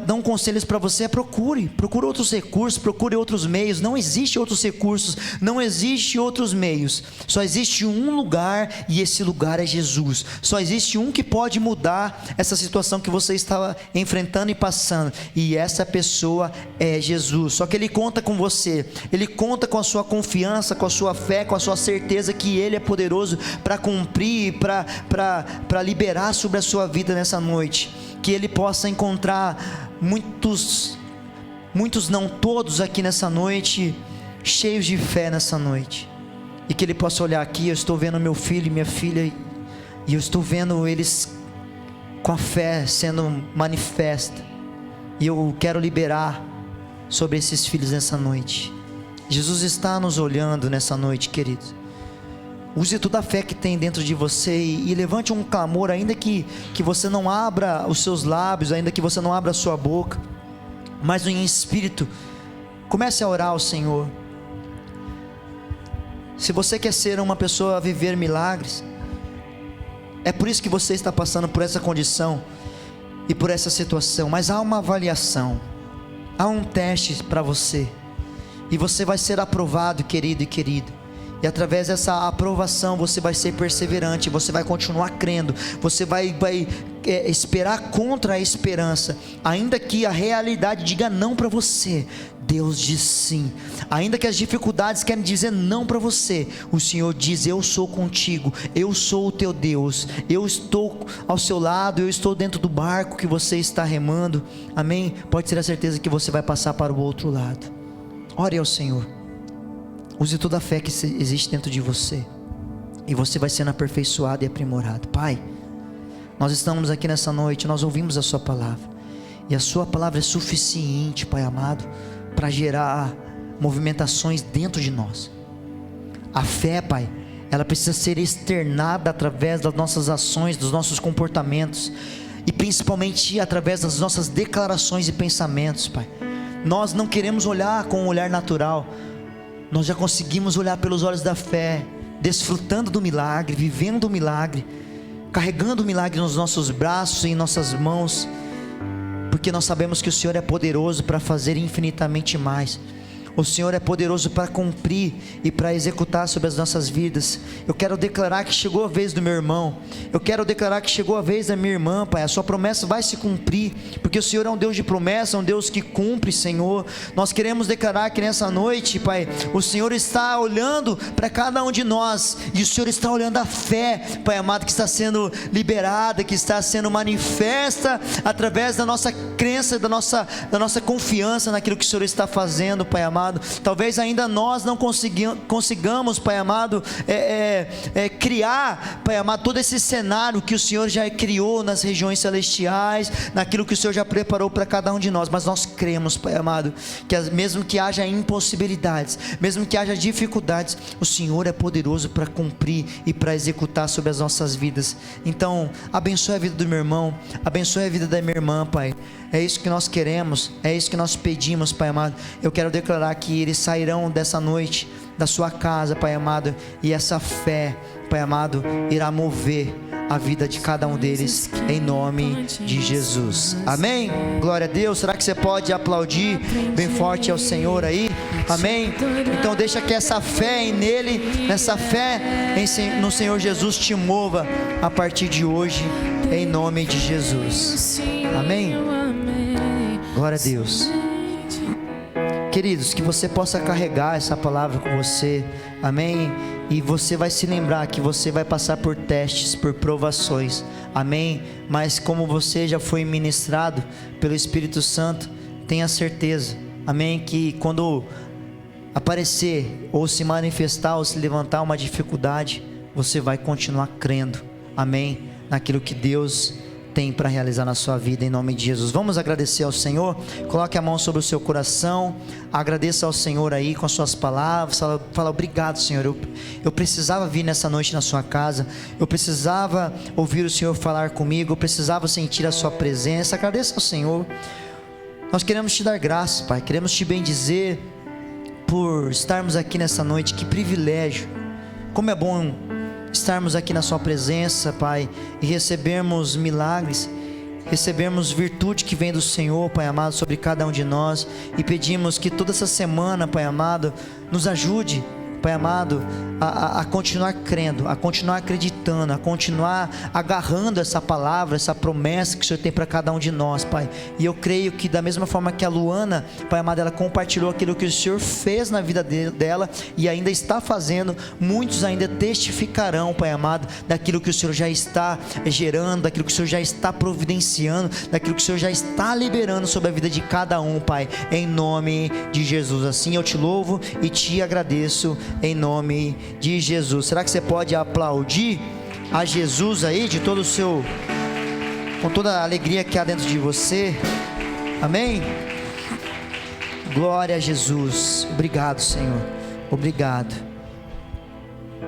B: dão conselhos para você. Procure outros recursos, procure outros meios. Não existe outros recursos, não existe outros meios, só existe um lugar, e esse lugar é Jesus. Só existe um que pode mudar essa situação que você estava enfrentando e passando, e essa pessoa é Jesus. Só que Ele conta com você, Ele conta com a sua confiança, com a sua fé, com a sua certeza que Ele é poderoso para cumprir, para liberar sobre a sua vida nessa noite. Que Ele possa encontrar muitos, não todos aqui nessa noite, cheios de fé nessa noite, e que Ele possa olhar aqui: eu estou vendo meu filho e minha filha, e eu estou vendo eles com a fé sendo manifesta, e eu quero liberar sobre esses filhos nessa noite. Jesus está nos olhando nessa noite, queridos. Use toda a fé que tem dentro de você e levante um clamor, ainda que você não abra os seus lábios, ainda que você não abra a sua boca, mas em espírito, comece a orar ao Senhor. Se você quer ser uma pessoa a viver milagres, é por isso que você está passando por essa condição e por essa situação, mas há uma avaliação, há um teste para você, e você vai ser aprovado, querido e querida. E através dessa aprovação você vai ser perseverante, você vai continuar crendo, você vai esperar contra a esperança. Ainda que a realidade diga não para você, Deus diz sim. Ainda que as dificuldades querem dizer não para você, o Senhor diz: eu sou contigo, eu sou o teu Deus, eu estou ao seu lado, eu estou dentro do barco que você está remando. Amém? Pode ter a certeza que você vai passar para o outro lado. Ore ao Senhor, use toda a fé que existe dentro de você, e você vai sendo aperfeiçoado e aprimorado. Pai, nós estamos aqui nessa noite, nós ouvimos a sua palavra, e a sua palavra é suficiente, Pai amado, para gerar movimentações dentro de nós. A fé, Pai, ela precisa ser externada através das nossas ações, dos nossos comportamentos, e principalmente através das nossas declarações e pensamentos, Pai. Nós não queremos olhar com um olhar natural, nós já conseguimos olhar pelos olhos da fé, desfrutando do milagre, vivendo o milagre, carregando o milagre nos nossos braços e em nossas mãos, porque nós sabemos que o Senhor é poderoso para fazer infinitamente mais. O Senhor é poderoso para cumprir e para executar sobre as nossas vidas. Eu quero declarar que chegou a vez do meu irmão, eu quero declarar que chegou a vez da minha irmã, Pai. A sua promessa vai se cumprir, porque o Senhor é um Deus de promessa, um Deus que cumpre, Senhor. Nós queremos declarar que nessa noite, Pai, o Senhor está olhando para cada um de nós, e o Senhor está olhando a fé, Pai amado, que está sendo liberada, que está sendo manifesta através da nossa crença, da nossa confiança naquilo que o Senhor está fazendo, Pai amado. Talvez ainda nós não consigamos, Pai amado, criar, Pai amado, todo esse cenário que o Senhor já criou nas regiões celestiais, naquilo que o Senhor já preparou para cada um de nós, mas nós cremos, Pai amado, que mesmo que haja impossibilidades, mesmo que haja dificuldades, o Senhor é poderoso para cumprir e para executar sobre as nossas vidas. Então, abençoe a vida do meu irmão, abençoe a vida da minha irmã, Pai. É isso que nós queremos, é isso que nós pedimos, Pai amado. Eu quero declarar que eles sairão dessa noite da sua casa, Pai amado, e essa fé, Pai amado, irá mover a vida de cada um deles, em nome de Jesus. Amém? Glória a Deus. Será que você pode aplaudir bem forte ao Senhor aí? Amém? Então deixa que essa fé nele, essa fé no Senhor Jesus te mova a partir de hoje, em nome de Jesus. Amém? Glória a Deus. Queridos, que você possa carregar essa palavra com você, amém? E você vai se lembrar que você vai passar por testes, por provações, amém? Mas como você já foi ministrado pelo Espírito Santo, tenha certeza, amém? Que quando aparecer, ou se manifestar, ou se levantar uma dificuldade, você vai continuar crendo, amém? Naquilo que Deus tem para realizar na sua vida, em nome de Jesus. Vamos agradecer ao Senhor. Coloque a mão sobre o seu coração, agradeça ao Senhor aí com as suas palavras. Fala: obrigado, Senhor, eu precisava vir nessa noite na sua casa, eu precisava ouvir o Senhor falar comigo, eu precisava sentir a sua presença. Agradeça ao Senhor. Nós queremos te dar graça, Pai, queremos te bendizer por estarmos aqui nessa noite. Que privilégio, como é bom estarmos aqui na sua presença, Pai, e recebermos milagres, recebermos virtude que vem do Senhor, Pai amado, sobre cada um de nós. E pedimos que toda essa semana, Pai amado, nos ajude, Pai amado, a continuar crendo, a continuar acreditando, a continuar agarrando essa palavra, essa promessa que o Senhor tem para cada um de nós, Pai. E eu creio que da mesma forma que a Luana, Pai amado, ela compartilhou aquilo que o Senhor fez na vida dela e ainda está fazendo, muitos ainda testificarão, Pai amado, daquilo que o Senhor já está gerando, daquilo que o Senhor já está providenciando, daquilo que o Senhor já está liberando sobre a vida de cada um, Pai, em nome de Jesus. Assim eu te louvo e te agradeço, em nome de Jesus. Será que você pode aplaudir a Jesus aí de todo o seu, com toda a alegria que há dentro de você? Amém? Glória a Jesus. Obrigado, Senhor. Obrigado.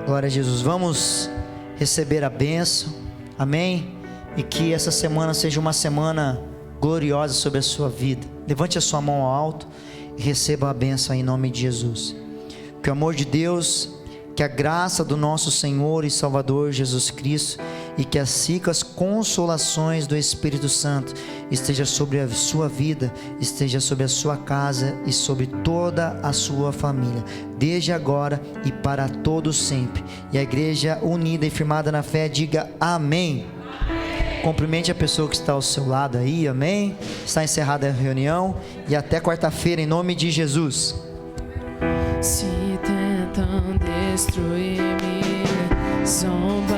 B: Glória a Jesus. Vamos receber a bênção. Amém? E que essa semana seja uma semana gloriosa sobre a sua vida. Levante a sua mão ao alto e receba a bênção em nome de Jesus. Que o amor de Deus, que a graça do nosso Senhor e Salvador Jesus Cristo e que as ricas consolações do Espírito Santo esteja sobre a sua vida, esteja sobre a sua casa e sobre toda a sua família, desde agora e para todos sempre. E a igreja unida e firmada na fé diga amém. Cumprimente a pessoa que está ao seu lado aí, amém? Está encerrada a reunião e até quarta-feira em nome de Jesus.
A: Se tentam destruir-me, zombar.